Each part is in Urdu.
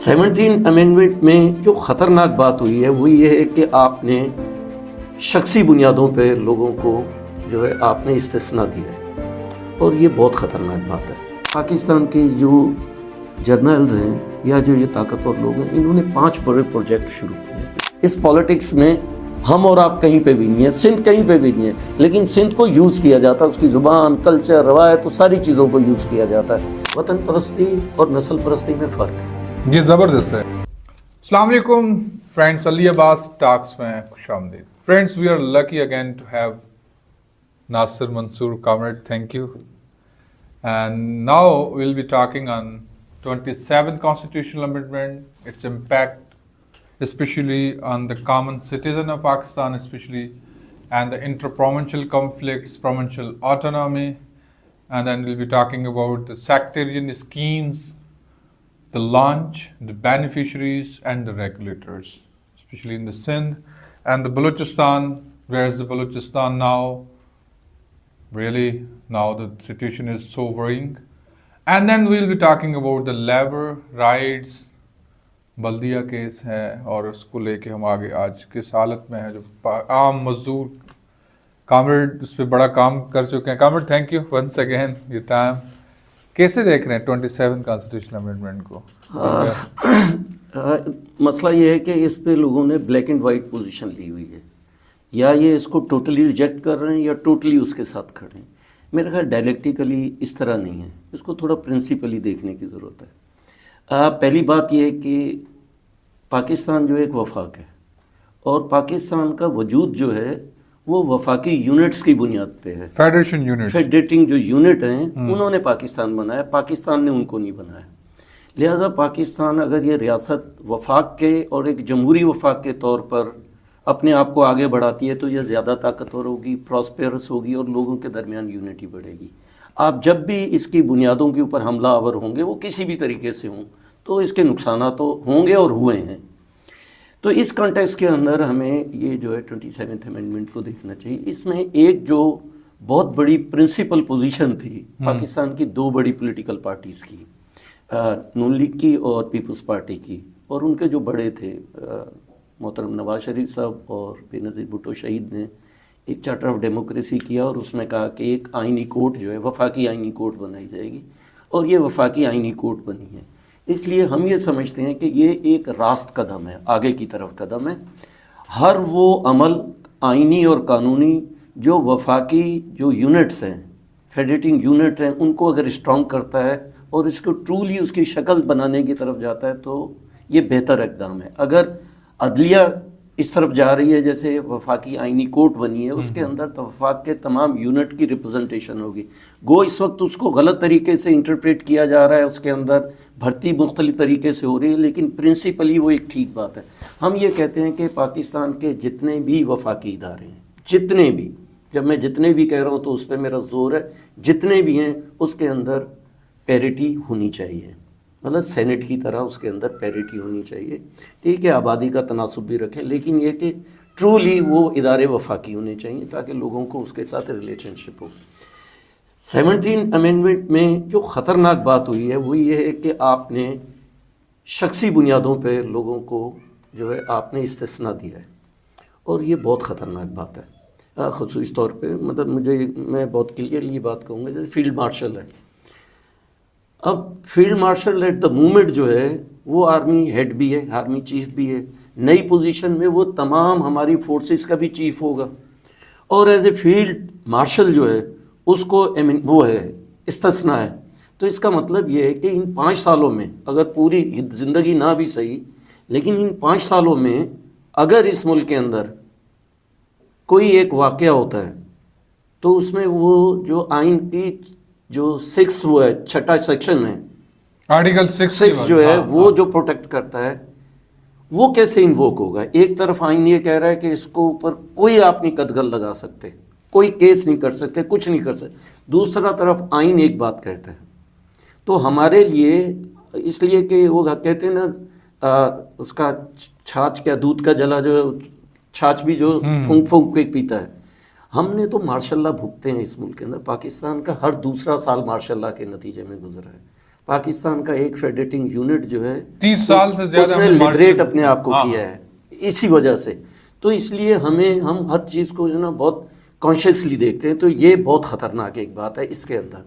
17 امینڈمنٹ میں جو خطرناک بات ہوئی ہے وہ یہ ہے کہ آپ نے شخصی بنیادوں پہ لوگوں کو جو ہے آپ نے استثناء دیا ہے، اور یہ بہت خطرناک بات ہے۔ پاکستان کے جو جرنلز ہیں یا جو یہ طاقتور لوگ ہیں، انہوں نے 5 بڑے پروجیکٹ شروع کیے ہیں۔ اس پالیٹکس میں ہم اور آپ کہیں پہ بھی نہیں ہیں، سندھ کہیں پہ بھی نہیں ہے، لیکن سندھ کو یوز کیا جاتا ہے، اس کی زبان، کلچر، روایت، ساری چیزوں کو یوز کیا جاتا ہے۔ وطن پرستی اور نسل پرستی میں فرق ہے۔ یہ زبردست ہے۔ السلام علیکم فرینڈس، علی عباس ٹاکس میں خوش آمدید۔ Friends, we are lucky again to have Nasir Mansoor comrade, thank you. And now we will be talking on 27th constitutional amendment, its impact especially on the common citizen of Pakistan especially, and the interprovincial conflicts, provincial autonomy, and then we'll be talking about the sectarian schemes, the launch, the beneficiaries and the regulators, especially in the Sindh and the Balochistan. Where is the Balochistan now? Really, now the situation is so worrying. And then we'll be talking about the labor rights, بلدیہ کیس ہے، اور اس کو لے کے ہم آگے آج کس حالت میں ہیں، جو عام مزدور کامریڈ اس پہ بڑا کام کر چکے ہیں۔ Comrade, thank you once again یہ ٹائم۔ کیسے دیکھ رہے ہیں 27 کانسٹیٹیوشنل امینڈمنٹ کو؟ مسئلہ یہ ہے کہ اس پہ لوگوں نے بلیک اینڈ وائٹ پوزیشن لی ہوئی ہے، یا یہ اس کو ٹوٹلی ریجیکٹ کر رہے ہیں یا ٹوٹلی اس کے ساتھ کھڑے ہیں۔ میرا خیال ڈائلیکٹیکلی اس طرح نہیں ہے، اس کو تھوڑا پرنسپلی دیکھنے کی ضرورت ہے۔ پہلی بات یہ ہے کہ پاکستان جو ایک وفاق ہے، اور پاکستان کا وجود جو ہے وہ وفاقی یونٹس کی بنیاد پہ ہے۔ فیڈریشن یونٹ، فیڈریٹنگ جو یونٹ ہیں انہوں نے پاکستان بنایا، پاکستان نے ان کو نہیں بنایا۔ لہٰذا پاکستان اگر یہ ریاست وفاق کے اور ایک جمہوری وفاق کے طور پر اپنے آپ کو آگے بڑھاتی ہے تو یہ زیادہ طاقتور ہوگی، پراسپیرس ہوگی، اور لوگوں کے درمیان یونٹی بڑھے گی۔ آپ جب بھی اس کی بنیادوں کے اوپر حملہ آور ہوں گے، وہ کسی بھی طریقے سے ہوں، تو اس کے نقصانات تو ہوں گے اور ہوئے ہیں۔ تو اس کانٹیکس کے اندر ہمیں یہ جو ہے 27 امینڈمنٹ کو دیکھنا چاہیے۔ اس میں ایک جو بہت بڑی پرنسپل پوزیشن تھی پاکستان کی 2 بڑی پولیٹیکل پارٹیز کی، نون لیگ کی اور پیپلز پارٹی کی، اور ان کے جو بڑے تھے محترم نواز شریف صاحب اور بے نظیر بھٹو شہید نے ایک چارٹر آف ڈیموکریسی کیا، اور اس میں کہا کہ ایک آئینی کورٹ جو ہے وفاقی آئینی کورٹ بنائی جائے گی، اور یہ وفاقی آئینی کورٹ بنی ہے۔ اس لیے ہم یہ سمجھتے ہیں کہ یہ ایک راست قدم ہے، آگے کی طرف قدم ہے۔ ہر وہ عمل آئینی اور قانونی جو وفاقی جو یونٹس ہیں، فیڈریٹنگ یونٹ ہیں، ان کو اگر اسٹرانگ کرتا ہے اور اس کو ٹرولی اس کی شکل بنانے کی طرف جاتا ہے تو یہ بہتر اقدام ہے۔ اگر عدلیہ اس طرف جا رہی ہے، جیسے وفاقی آئینی کورٹ بنی ہے، اس کے اندر وفاق کے تمام یونٹ کی ریپرزنٹیشن ہوگی۔ گو اس وقت اس کو غلط طریقے سے انٹرپریٹ کیا جا رہا ہے، اس کے اندر بھرتی مختلف طریقے سے ہو رہی ہے، لیکن پرنسپلی وہ ایک ٹھیک بات ہے۔ ہم یہ کہتے ہیں کہ پاکستان کے جتنے بھی وفاقی ادارے ہیں، جتنے بھی، جب میں جتنے بھی کہہ رہا ہوں تو اس پہ میرا زور ہے، جتنے بھی ہیں اس کے اندر پیریٹی ہونی چاہیے، مطلب سینٹ کی طرح اس کے اندر پیریٹی ہونی چاہیے۔ ٹھیک ہے، آبادی کا تناسب بھی رکھیں، لیکن یہ کہ ٹرولی وہ ادارے وفاقی ہونے چاہیے تاکہ لوگوں کو اس کے ساتھ ریلیشن شپ ہو۔ 17 امینڈمنٹ میں جو خطرناک بات ہوئی ہے وہ یہ ہے کہ آپ نے شخصی بنیادوں پہ لوگوں کو جو ہے آپ نے استثناء دیا ہے، اور یہ بہت خطرناک بات ہے۔ خصوصی طور پہ مطلب میں بہت کلیئرلی بات کہوں گا، جیسے فیلڈ مارشل ہے۔ اب field marshal at the moment جو ہے وہ آرمی ہیڈ بھی ہے، آرمی چیف بھی ہے، نئی پوزیشن میں وہ تمام ہماری فورسز کا بھی چیف ہوگا، اور ایز اے فیلڈ مارشل جو ہے اس کو وہ ہے استثناء ہے۔ تو اس کا مطلب یہ ہے کہ ان 5 سالوں میں اگر پوری زندگی نہ بھی صحیح، لیکن ان 5 سالوں میں اگر اس ملک کے اندر کوئی ایک واقعہ ہوتا ہے تو اس میں وہ جو آئین کی جو 6 وہ ہے، 6 سیکشن ہے، آرٹیکل 6 جو ہے وہ جو پروٹیکٹ کرتا ہے، وہ کیسے انووک ہوگا؟ ایک طرف آئین یہ کہہ رہا ہے کہ اس کو اوپر کوئی آپ نہیں قدغن لگا سکتے، کوئی کیس نہیں کر سکتے، کچھ نہیں کر سکتے، دوسرا طرف آئین ایک بات کہتا ہے۔ تو ہمارے لیے اس لیے کہ وہ کہتے ہیں نا اس کا چھاچھ کیا دودھ کا جلا، جو چھاچھ بھی جو پھونک پھونک کے پیتا ہے۔ ہم نے تو ماشاء اللہ بھگتے ہیں اس ملک کے اندر، پاکستان کا ہر دوسرا سال ماشاء اللہ کے نتیجے میں گزرا ہے۔ پاکستان کا ایک فیڈریٹنگ یونٹ جو ہے 30 سال سے زیادہ اس نے ہم نے لبریٹ اپنے آپ کو ہاں، کیا ہے اسی وجہ سے. تو اس لیے ہم ہر چیز کو جو ہے نا بہت کانشیسلی دیکھتے ہیں. تو یہ بہت خطرناک ایک بات ہے اس کے اندر.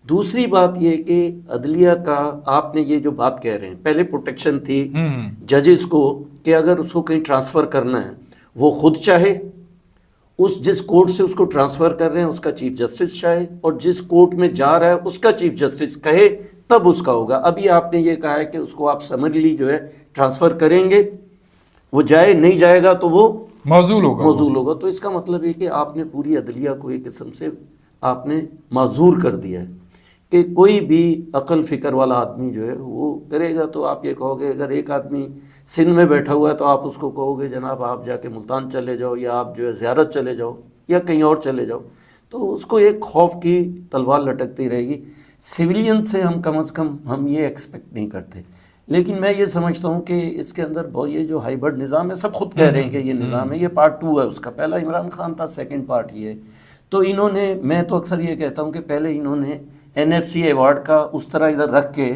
دوسری بات یہ کہ عدلیہ کا آپ نے یہ جو بات کہہ رہے ہیں، پہلے پروٹیکشن تھی ججز کو کہ اگر اس کو کہیں ٹرانسفر کرنا ہے وہ خود چاہے، جس کورٹ سے اس کو ٹرانسفر کر رہے ہیں اس کا چیف جسٹس چاہے، اور جس کورٹ میں جا رہا ہے اس کا چیف جسٹس کہے تب اس کا ہوگا. ابھی آپ نے یہ کہا ہے کہ اس کو آپ سمرلی جو ہے ٹرانسفر کریں گے، وہ جائے نہیں جائے گا تو وہ معزول ہوگا. تو اس کا مطلب یہ کہ آپ نے پوری عدلیہ کو ایک قسم سے آپ نے معذور کر دیا ہے کہ کوئی بھی عقل فکر والا آدمی جو ہے وہ کرے گا. تو آپ یہ کہو گے اگر ایک آدمی سندھ میں بیٹھا ہوا ہے تو آپ اس کو کہو گے جناب آپ جا کے ملتان چلے جاؤ، یا آپ جو ہے زیارت چلے جاؤ، یا کہیں اور چلے جاؤ. تو اس کو ایک خوف کی تلوار لٹکتی رہے گی. سویلین سے ہم کم از کم ہم یہ ایکسپیکٹ نہیں کرتے. لیکن میں یہ سمجھتا ہوں کہ اس کے اندر بہت یہ جو ہائیبرڈ نظام ہے، سب خود کہہ رہے ہیں کہ یہ نظام ہے، یہ پارٹ 2 ہے اس کا. پہلا عمران خان تھا، سیکنڈ پارٹ یہ ہے. تو انہوں نے، میں تو اکثر یہ کہتا ہوں کہ پہلے انہوں نے NFC ایوارڈ کا اس طرح ادھر رکھ کے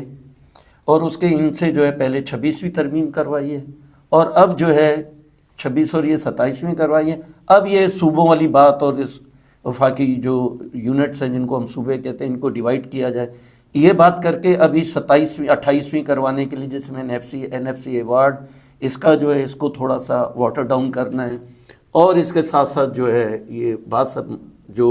اور اس کے ان سے جو ہے پہلے 26ویں ترمیم کروائی ہے، اور اب جو ہے 26 اور یہ 27ویں کروائی ہے. اب یہ صوبوں والی بات اور اس وفاقی جو یونٹس ہیں جن کو ہم صوبے کہتے ہیں ان کو ڈیوائڈ کیا جائے، یہ بات کر کے ابھی 27ویں 28ویں کروانے کے لیے جس میں NFC ایوارڈ اس کا جو ہے اس کو تھوڑا سا واٹر ڈاؤن کرنا ہے. اور اس کے ساتھ ساتھ جو ہے یہ بات سب جو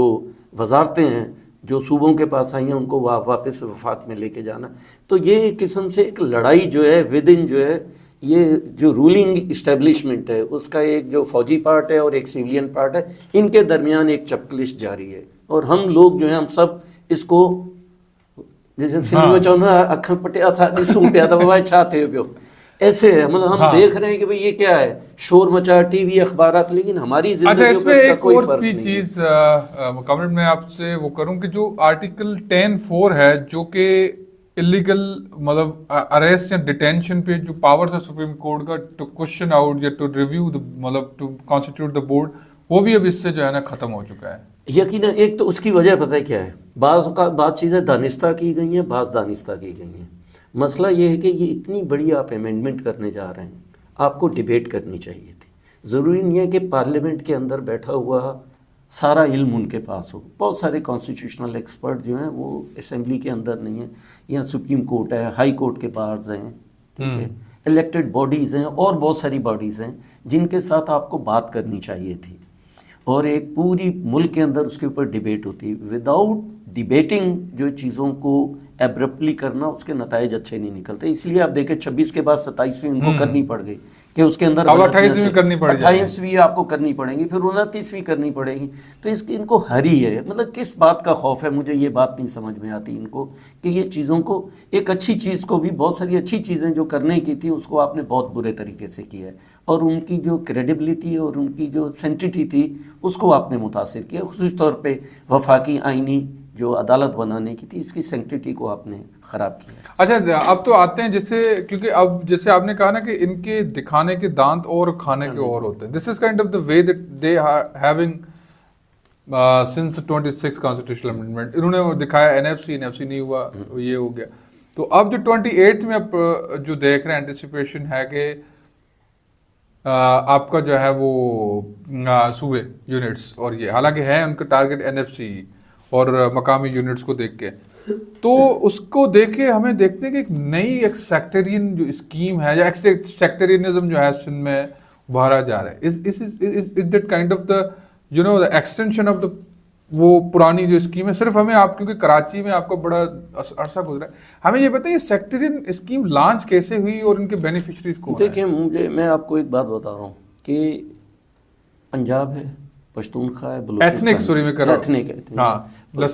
وزارتیں ہیں جو صوبوں کے پاس آئی ہیں ان کو واپس وفاق میں لے کے جانا. تو یہ ایک قسم سے ایک لڑائی جو ہے ود ان جو ہے یہ جو رولنگ اسٹیبلشمنٹ ہے اس کا ایک جو فوجی پارٹ ہے اور ایک سیولین پارٹ ہے، ان کے درمیان ایک چپکلش جاری ہے. اور ہم لوگ جو ہیں ہم سب اس کو جیسے فلم میں چاہوں نا اکھن پٹیا ساڑی سوں پیا تھا بابا چاہتے ہو ایسے ہے. مطلب ہم دیکھ رہے ہیں کہ بھئی یہ کیا ہے، شور مچا ٹی وی اخبارات، لیکن ہماری زندگیوں پر اس کا کوئی فرق نہیں ہے. ایک اور چیز کامنٹ میں آپ سے وہ کروں کہ جو آرٹیکل 10(4) ہے جو کہ الیگل مطلب اریسٹ یا ڈیٹینشن پہ جو پاورز ہے سپریم کورٹ کا ٹو کوشچن آؤٹ یا ٹو ریویو مطلب ٹو کانسٹیٹیوٹ دا بورڈ، وہ بھی اب اس سے جو ہے نا ختم ہو چکا ہے. یقیناً ایک تو اس کی وجہ پتہ ہے کیا ہے، بعض چیزیں دانستہ کی گئی ہیں، بعض دانستہ کی گئی ہیں. مسئلہ یہ ہے کہ یہ اتنی بڑی آپ امینڈمنٹ کرنے جا رہے ہیں، آپ کو ڈیبیٹ کرنی چاہیے تھی. ضروری نہیں ہے کہ پارلیمنٹ کے اندر بیٹھا ہوا سارا علم ان کے پاس ہو. بہت سارے کانسٹیٹیوشنل ایکسپرٹ جو ہیں وہ اسمبلی کے اندر نہیں ہیں، یا سپریم کورٹ ہے، ہائی کورٹ کے بارز ہیں، ٹھیک ہے، الیکٹڈ باڈیز ہیں اور بہت ساری باڈیز ہیں جن کے ساتھ آپ کو بات کرنی چاہیے تھی. اور ایک پوری ملک کے اندر اس کے اوپر ڈیبیٹ ہوتی. وداؤٹ ڈیبیٹنگ جو چیزوں کو ایبرپٹلی کرنا اس کے نتائج اچھے نہیں نکلتے. اس لیے آپ دیکھیں 26 کے بعد 27ویں ان کو کرنی پڑ گئی کہ اس کے اندر 28ویں کرنی پڑ گئی، 28ویں آپ کو کرنی پڑے گی، پھر 29ویں کرنی پڑے گی. تو اس کی ان کو ہری ہے. مطلب کس بات کا خوف ہے، مجھے یہ بات نہیں سمجھ میں آتی ان کو کہ یہ چیزوں کو، ایک اچھی چیز کو بھی، بہت ساری اچھی چیزیں جو کرنے کی تھی اس کو آپ نے بہت برے طریقے سے کیا ہے. اور ان کی جو کریڈیبلٹی اور ان کی جو سینٹیٹی تھی اس کو آپ نے متاثر کیا، خصوصی طور پہ وفاقی آئینی جو عدالت بنانے کی تھی اس کی سینکٹیٹی کو آپ نے خراب کیا. اچھا اب تو آتے ہیں جیسے، کیونکہ اب جیسے آپ نے کہا نا کہ ان کے دکھانے کے دانت اور کھانے کے اور ہوتے ہیں. This is kind of the way that they are having since 26 constitutional amendment. انہوں نے وہ دکھایا NFC نہیں ہوا، یہ ہو گیا. تو اب جو 28 میں اب جو دیکھ رہے ہیں اینٹیسپیشن ہے کہ آپ کا جو ہے وہ صوبے یونٹس، اور یہ حالانکہ ہے ان کا ٹارگٹ NFC اور مقامی یونٹس کو دیکھ کے، تو اس کو دیکھ کے ہمیں دیکھتے ہیں کہ ایک نئی ایک سیکٹرین جو اسکیم ہے یا سیکٹرینزم جو ہے سندھ میں ابھارا جا رہا ہے. Is that kind of the you know the extension of the وہ پرانی جو اسکیم ہے. صرف ہمیں آپ کیونکہ کراچی میں آپ کا بڑا عرصہ گزرا ہے، ہمیں یہ بتائیں یہ سیکٹرین اسکیم لانچ کیسے ہوئی اور ان کے بینیفیشریز کو؟ دیکھیں میں آپ کو ایک بات بتا رہا ہوں کہ پنجاب ہے، پشتونخوا ہے، ایتھنک سوری میں کر ایتھنک ہے،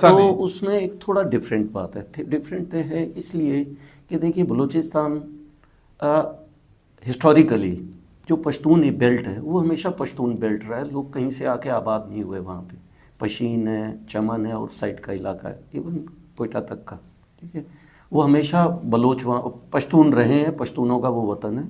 تو اس میں ایک تھوڑا ڈفرینٹ بات ہے. ڈفرینٹ ہے اس لیے کہ دیکھیے بلوچستان ہسٹوریکلی جو پشتون بیلٹ ہے وہ ہمیشہ پشتون بیلٹ رہا ہے. لوگ کہیں سے آ کے آباد نہیں ہوئے وہاں پہ. پشین ہے، چمن ہے اور سائڈ کا علاقہ ہے، ایون کوئٹہ تک کا، ٹھیک ہے، وہ ہمیشہ بلوچ وہاں پشتون رہے ہیں، پشتونوں کا وہ وطن ہے،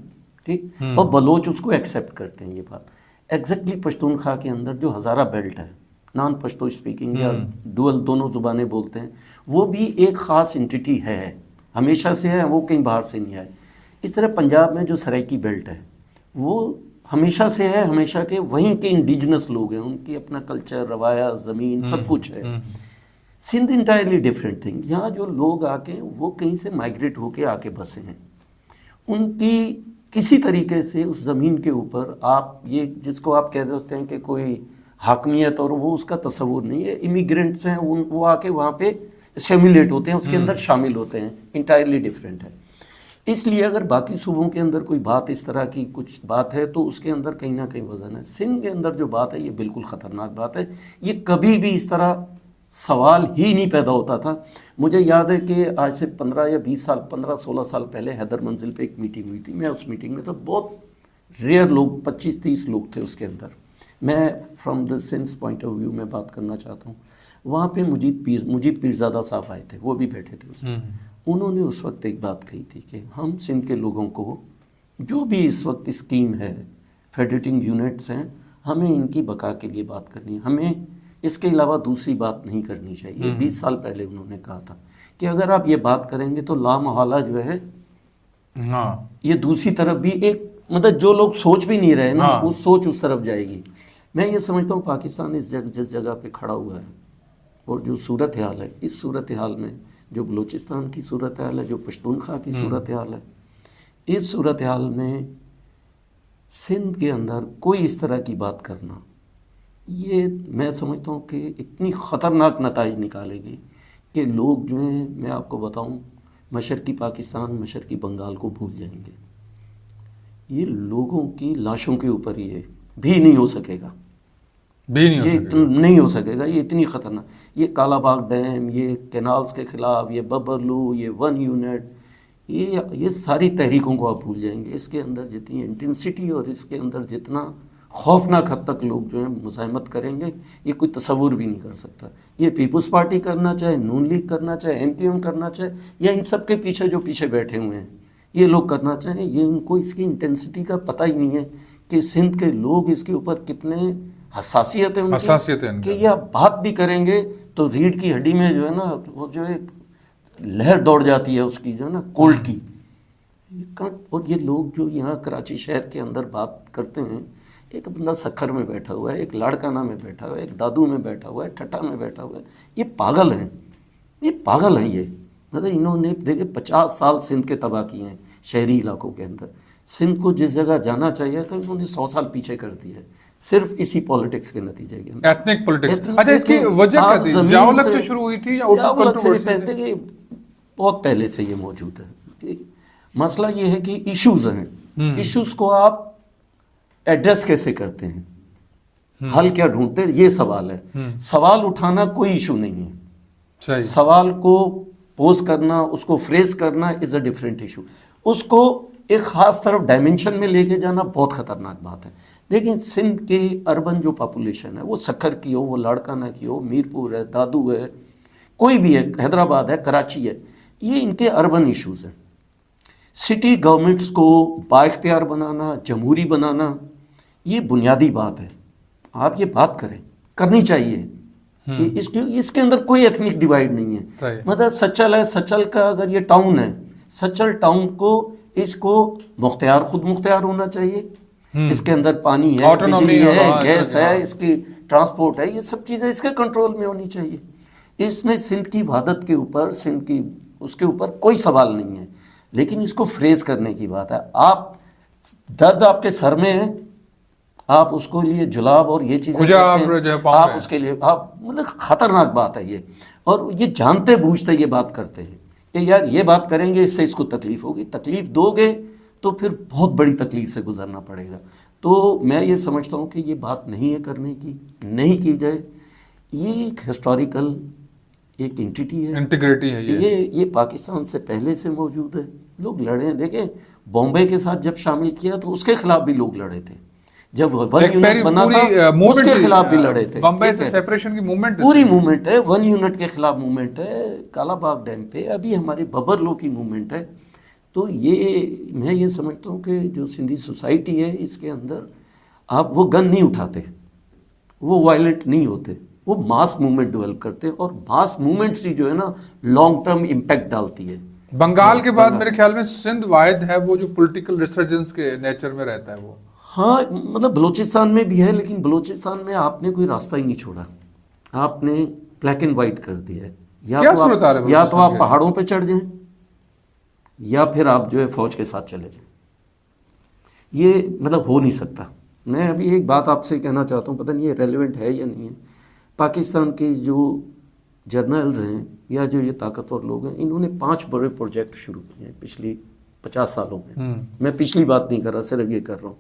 ٹھیک. اور بلوچ اس کو ایکسیپٹ کرتے ہیں. یہ بات ایگزیکٹلی پشتونخوا کے اندر جو ہزارہ بیلٹ ہے، نان پشتو اسپیکنگ یا ڈوئل دونوں زبانیں بولتے ہیں، وہ بھی ایک خاص انٹیٹی ہے. ہمیشہ سے ہیں، وہ کہیں باہر سے نہیں آئے. اس طرح پنجاب میں جو سرائکی بیلٹ ہے وہ ہمیشہ سے ہے، ہمیشہ کے وہیں کے انڈیجنس لوگ ہیں، ان کی اپنا کلچر، روایات، زمین، سب کچھ ہے. Sindh entirely different thing. یہاں جو لوگ آ کے وہ کہیں سے مائگریٹ ہو کے آ کے بسے ہیں، ان کی کسی طریقے سے اس زمین کے اوپر آپ یہ جس کو آپ کہہ دیتے ہیں کہ کوئی حاکمیت اور وہ اس کا تصور نہیں ہے. امیگرینٹس ہیں، وہ آ کے وہاں پہ سیمولیٹ ہوتے ہیں، اس کے اندر شامل ہوتے ہیں. انٹائرلی ڈفرینٹ ہے. اس لیے اگر باقی صوبوں کے اندر کوئی بات اس طرح کی کچھ بات ہے تو اس کے اندر کہیں نہ کہیں وزن ہے. سندھ کے اندر جو بات ہے یہ بالکل خطرناک بات ہے. یہ کبھی بھی اس طرح سوال ہی نہیں پیدا ہوتا تھا. مجھے یاد ہے کہ آج سے 15 16 سال پہلے حیدر منزل پہ ایک میٹنگ ہوئی تھی. میں اس میٹنگ میں تو بہت ریئر لوگ 25 30 لوگ تھے اس کے اندر. میں from the sense point of view میں بات کرنا چاہتا ہوں. وہاں پہ مجید پیرزادہ صاحب آئے تھے، وہ بھی بیٹھے تھے اس میں. انہوں نے اس وقت ایک بات کہی تھی کہ ہم سندھ کے لوگوں کو جو بھی اس وقت اسکیم ہے، فیڈریٹنگ یونٹس ہیں، ہمیں ان کی بقا کے لیے بات کرنی ہے، ہمیں اس کے علاوہ دوسری بات نہیں کرنی چاہیے. 20 سال پہلے انہوں نے کہا تھا کہ اگر آپ یہ بات کریں گے تو لامحالہ جو ہے یہ دوسری طرف بھی ایک مطلب جو لوگ سوچ بھی نہیں رہے نا وہ سوچ اس طرف جائے گی. میں یہ سمجھتا ہوں پاکستان جس جگہ پہ کھڑا ہوا ہے اور جو صورت حال ہے، اس صورت حال میں جو بلوچستان کی صورت حال ہے، جو پشتونخوا کی صورت حال ہے، اس صورت حال میں سندھ کے اندر کوئی اس طرح کی بات کرنا، یہ میں سمجھتا ہوں کہ اتنی خطرناک نتائج نکالے گی کہ لوگ جو ہیں، میں آپ کو بتاؤں، مشرقی پاکستان، مشرقی بنگال کو بھول جائیں گے. یہ لوگوں کی لاشوں کے اوپر یہ بھی نہیں ہو سکے گا، نہیں ہو سکے گا. یہ اتنی خطرناک، یہ کالا باغ ڈیم، یہ کینالز کے خلاف، یہ ببرلو، یہ 1 یونٹ، یہ ساری تحریکوں کو آپ بھول جائیں گے. اس کے اندر جتنی انٹینسٹی اور اس کے اندر جتنا خوفناک حد تک لوگ جو ہیں مزاحمت کریں گے، یہ کوئی تصور بھی نہیں کر سکتا. یہ پیپلز پارٹی کرنا چاہے، نون لیگ کرنا چاہے، MQM کرنا چاہے، یا ان سب کے پیچھے جو پیچھے بیٹھے ہوئے ہیں یہ لوگ کرنا چاہیں، یہ ان کو اس کی انٹینسٹی کا پتہ ہی نہیں ہے کہ سندھ کے لوگ اس کے اوپر کتنے حساسیت ہے ان کی، کہ یہ بات بھی کریں گے تو ریڑھ کی ہڈی میں جو ہے نا وہ جو ایک لہر دوڑ جاتی ہے اس کی، جو ہے نا کولڈ کی. اور یہ لوگ جو یہاں کراچی شہر کے اندر بات کرتے ہیں، ایک بندہ سکھر میں بیٹھا ہوا ہے، ایک لاڑکانہ میں بیٹھا ہوا ہے، ایک دادو میں بیٹھا ہوا ہے، ٹھٹا میں بیٹھا ہوا ہے، یہ پاگل ہیں، یہ پاگل ہیں. یہ مطلب انہوں نے دیکھے 50 سال سندھ کے تباہ کیے ہیں شہری علاقوں کے اندر. سندھ کو جس جگہ جانا چاہیے تھا انہوں نے 100 سال پیچھے کر دیا ہے، صرف اسی پالیٹکس کے نتیجے کے اندر. Ethnic politics. اچھا، اس کی وجہ کیا تھی؟ ضیاء الحق سے شروع ہوئی تھی یا اردو کنٹروورسی تھی؟ بہت پہلے سے یہ موجود ہے. مسئلہ یہ ہے کہ ایشوز ہیں، ایشوز کو آپ ایڈریس کیسے کرتے ہیں، حل کیا ڈھونڈتے ہیں، یہ سوال ہے. سوال اٹھانا کوئی ایشو نہیں ہے، سوال کو پوز کرنا، اس کو فریز کرنا از اے ڈفرینٹ ایشو. اس کو ایک خاص طرف ڈائمنشن میں لے کے جانا بہت خطرناک بات ہے. لیکن سندھ کی اربن جو پاپولیشن ہے، وہ سکھر کی ہو، وہ لاڑکانہ کی ہو، میرپور ہے، دادو ہے، کوئی بھی ہے، حیدرآباد ہے، کراچی ہے، یہ ان کے اربن ایشوز ہیں. سٹی گورنمنٹس کو بااختیار بنانا، جمہوری بنانا، یہ بنیادی بات ہے. آپ یہ بات کرنی چاہیے. اس کے اندر کوئی ایتھنک ڈیوائیڈ نہیں ہے. مطلب سچل ہے، سچل کا اگر یہ ٹاؤن ہے، سچل ٹاؤن کو اس کو خود مختار ہونا چاہیے. اس کے اندر پانی ہے، بجلی ہے، گیس ہے، اس کی ٹرانسپورٹ ہے، یہ سب چیزیں اس کے کنٹرول میں ہونی چاہیے. اس میں سندھ کی وحدت کے اوپر، سندھ کی اس کے اوپر کوئی سوال نہیں ہے. لیکن اس کو فریز کرنے کی بات ہے. آپ درد آپ کے سر میں ہے، آپ اس کو لیے جلاب اور یہ چیزیں آپ اس کے لیے مطلب خطرناک بات ہے یہ. اور یہ جانتے بوجھتے یہ بات کرتے ہیں کہ یار یہ بات کریں گے اس سے اس کو تکلیف ہوگی. تکلیف دو گے تو پھر بہت بڑی تکلیف سے گزرنا پڑے گا. تو میں یہ سمجھتا ہوں کہ یہ بات نہیں ہے کرنے کی، نہیں کی جائے. یہ ایک ہسٹوریکل ایک انٹیٹی ہے، انٹیگریٹی ہے. یہ پاکستان سے پہلے سے موجود ہے. لوگ لڑے ہیں، دیکھیں بامبے کے ساتھ جب شامل کیا تو اس کے خلاف بھی لوگ لڑے تھے. جب 1 یونٹ بنا تھا اس کے خلاف بھی لڑے تھے. بمبئی سے سیپریشن کی موومنٹ پوری موومنٹ ہے، 1 یونٹ کے خلاف موومنٹ ہے، کالا باغ ڈیم پہ ابھی ہمارے ببرلو کی موومنٹ ہے. تو میں یہ سمجھتا ہوں کہ جو سندھی سوسائٹی ہے اس کے اندر آپ وہ گن نہیں اٹھاتے، وہ وائلنٹ نہیں ہوتے، وہ ماس موومنٹ ڈیولپ کرتے. اور ماس موومنٹس ہی جو ہے نا لانگ ٹرم امپیکٹ ڈالتی ہے. بنگال کے بعد میرے خیال میں سندھ واحد ہے وہ جو پولیٹیکل ریسرجنس کے نیچر میں رہتا ہے وہ. ہاں مطلب بلوچستان میں بھی ہے، لیکن بلوچستان میں آپ نے کوئی راستہ ہی نہیں چھوڑا، آپ نے بلیک اینڈ وائٹ کر دیا ہے. کیا صورت حال ہے یا تو آپ بلوچستان کی؟ پہاڑوں پہ چڑھ جائیں یا پھر آپ جو ہے فوج کے ساتھ چلے جائیں. یہ مطلب ہو نہیں سکتا. میں ابھی ایک بات آپ سے کہنا چاہتا ہوں، پتہ نہیں یہ ریلیونٹ ہے یا نہیں ہے. پاکستان کے جو جرنلز ہیں یا جو یہ طاقتور لوگ ہیں، انہوں نے 5 بڑے پروجیکٹ شروع کیے ہیں پچھلی 50 سالوں میں. میں پچھلی بات نہیں کر رہا، صرف یہ کر رہا ہوں.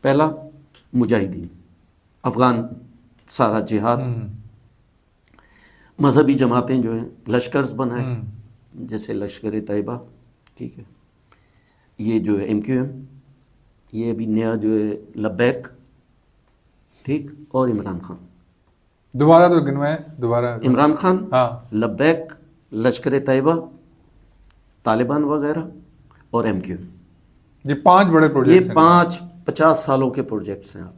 پہلا مجاہدین، افغان سارا جہاد، مذہبی جماعتیں جو ہیں، لشکرز بنائے جیسے لشکر طیبہ، ٹھیک ہے، یہ جو ہے MQM، یہ ابھی نیا جو ہے لبیک، ٹھیک، اور عمران خان. دوبارہ تو گنوائیں دوبارہ. عمران خان، ہاں لبیک، لشکر طیبہ، طالبان وغیرہ اور MQM. یہ 5 بڑے یہ پروجیکٹس ہیں. 50 سالوں کے پروجیکٹس ہیں آپ.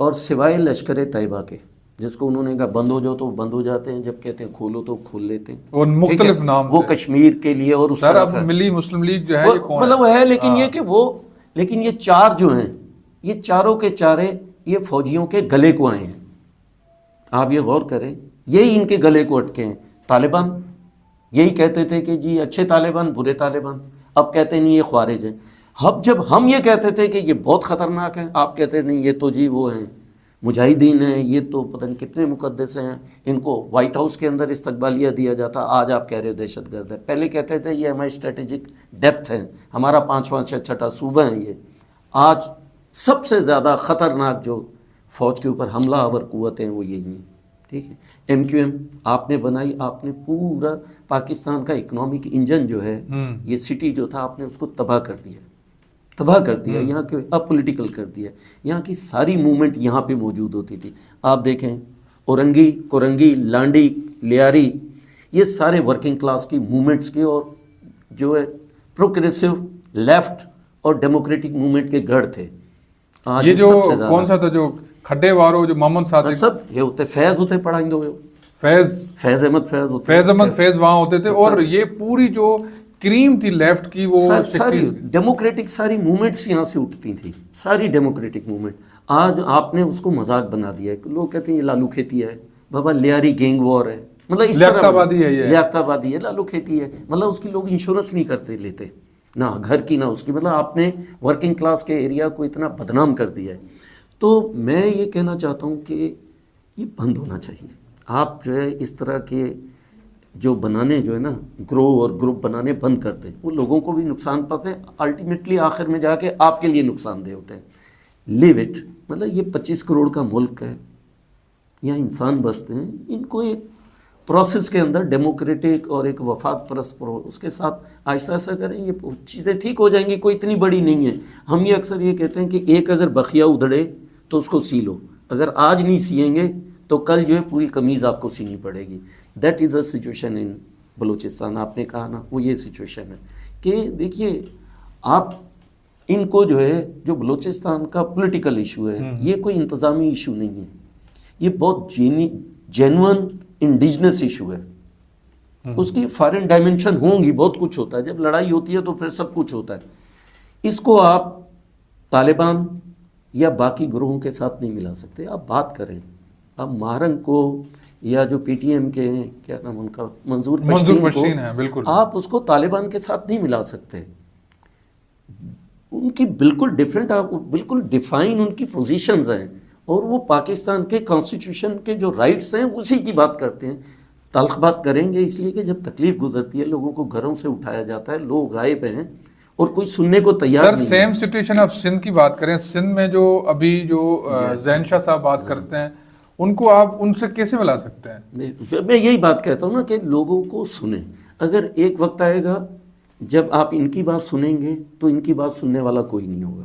اور سوائے لشکر طیبہ کے، جس کو انہوں نے کہا بند ہو جاؤ تو بند ہو جاتے ہیں، جب کہتے ہیں کھولو تو کھول لیتے ہیں. اور مختلف نام وہ سے. کشمیر کے لیے اور اس سر طرف اب ہے. ملی مسلم لیگ جو ہے یہ کون مطلب ہے، لیکن یہ ہاں. کہ لیکن یہ 4 جو ہیں، یہ چاروں کے چارے یہ فوجیوں کے گلے کو آئے ہیں. آپ یہ غور کریں، یہی ان کے گلے کو اٹکے ہیں. طالبان یہی کہتے تھے کہ جی اچھے طالبان برے طالبان، اب کہتے نہیں یہ خوارج ہیں. اب جب ہم یہ کہتے تھے کہ یہ بہت خطرناک ہیں، آپ کہتے نہیں یہ تو جی وہ ہیں مجاہدین ہیں، یہ تو پتہ نہیں کتنے مقدس ہیں، ان کو وائٹ ہاؤس کے اندر استقبالیہ دیا جاتا. آج آپ کہہ رہے ہو دہشت گرد ہے. پہلے کہتے تھے یہ ہماری اسٹریٹجک ڈیپتھ ہے، ہمارا 5واں 6واں صوبہ ہے. یہ آج سب سے زیادہ خطرناک جو فوج کے اوپر حملہ آور قوتیں وہ یہی ہیں. ٹھیک ہے، MQM آپ نے بنائی، آپ نے پورا پاکستان کا اکنامک انجن جو ہے، یہ سٹی جو تھا آپ نے اس کو تباہ کر دیا، یہاں کے اب پولیٹیکل کر دیا. یہاں کی ساری موومنٹ یہاں پہ موجود ہوتی تھی. آپ دیکھیں اورنگی، کورنگی، لانڈی، لیاری، یہ سارے ورکنگ کلاس کی موومنٹس کے اور جو ہے پروگریسو لیفٹ اور ڈیموکریٹک موومنٹ کے گڑھ تھے. آج یہ جو سب سے زیادہ کون سا تھا جو کھڈے وارو جو محمد صادق سب یہ ہوتے فیض ہوتے پڑھائیں ہوئے، فیض احمد فیض وہاں ہوتے تھے. اور یہ پوری جو کریم تھی لیفٹ کی وہ ساری ڈیموکریٹک ساری موومنٹس یہاں سے اٹھتی تھی، ساری ڈیموکریٹک موومنٹ. آج آپ نے اس کو مذاق بنا دیا ہے. لوگ کہتے ہیں یہ لالو کھیتی ہے، بابا لیاری گینگ وار ہے، مطلب اس طرح لیاقت آبادی ہے، لالو کھیتی ہے. مطلب اس کی لوگ انشورنس نہیں کرتے لیتے، نہ گھر کی نہ اس کی. مطلب آپ نے ورکنگ کلاس کے ایریا کو اتنا بدنام کر دیا ہے. تو میں یہ کہنا چاہتا ہوں کہ یہ بند ہونا چاہیے. آپ جو ہے اس طرح کے جو بنانے جو ہے نا گرو اور گروپ بنانے بند کر دیں. وہ لوگوں کو بھی نقصان پاتے ہیں، الٹیمیٹلی آخر میں جا کے آپ کے لیے نقصان دہ ہوتے ہیں. Leave it. مطلب یہ 25 کروڑ کا ملک ہے، یہاں انسان بستے ہیں، ان کو ایک پروسیس کے اندر ڈیموکریٹک اور ایک وفاق پرست اس کے ساتھ آہستہ آہستہ کریں، یہ چیزیں ٹھیک ہو جائیں گی. کوئی اتنی بڑی نہیں ہے. ہم یہ اکثر یہ کہتے ہیں کہ ایک اگر بخیا ادھڑے تو اس کو سی لو، اگر آج نہیں سیئیں گے تو کل جو ہے پوری قمیض آپ کو سینی پڑے گی. That is a situation in Balochistan. آپ نے کہا نا وہ یہ سچویشن ہے کہ دیکھیے آپ ان کو جو ہے جو بلوچستان کا پولیٹیکل ایشو ہے، یہ کوئی انتظامی ایشو نہیں ہے، یہ بہت جینون انڈیجنس ایشو ہے. اس کی فارن ڈائمنشن ہوں گی، بہت کچھ ہوتا ہے. جب لڑائی ہوتی ہے تو پھر سب کچھ ہوتا ہے. اس کو آپ طالبان یا باقی گروہوں کے ساتھ نہیں ملا سکتے. آپ بات کریں، آپ مہرنگ کو یا جو PTM کے ہیں، کیا نام ان کا، منظور پشتین ہے، بالکل آپ اس کو طالبان کے ساتھ نہیں ملا سکتے. ان کی بالکل ڈیفرنٹ، بالکل ڈیفائن ان کی پوزیشنز ہیں، اور وہ پاکستان کے کانسٹیٹیوشن کے جو رائٹس ہیں اسی کی بات کرتے ہیں. تلخ بات کریں گے اس لیے کہ جب تکلیف گزرتی ہے، لوگوں کو گھروں سے اٹھایا جاتا ہے، لوگ غائب ہیں اور کوئی سننے کو تیار نہیں. سر سیم سچویشن آپ سندھ کی بات کریں، سندھ میں جو ابھی جو زین شاہ صاحب بات کرتے ہیں، ان کو آپ ان سے کیسے ملا سکتے ہیں؟ میں یہی بات کہتا ہوں نا کہ لوگوں کو سنیں. اگر ایک وقت آئے گا جب آپ ان کی بات سنیں گے تو ان کی بات سننے والا کوئی نہیں ہوگا.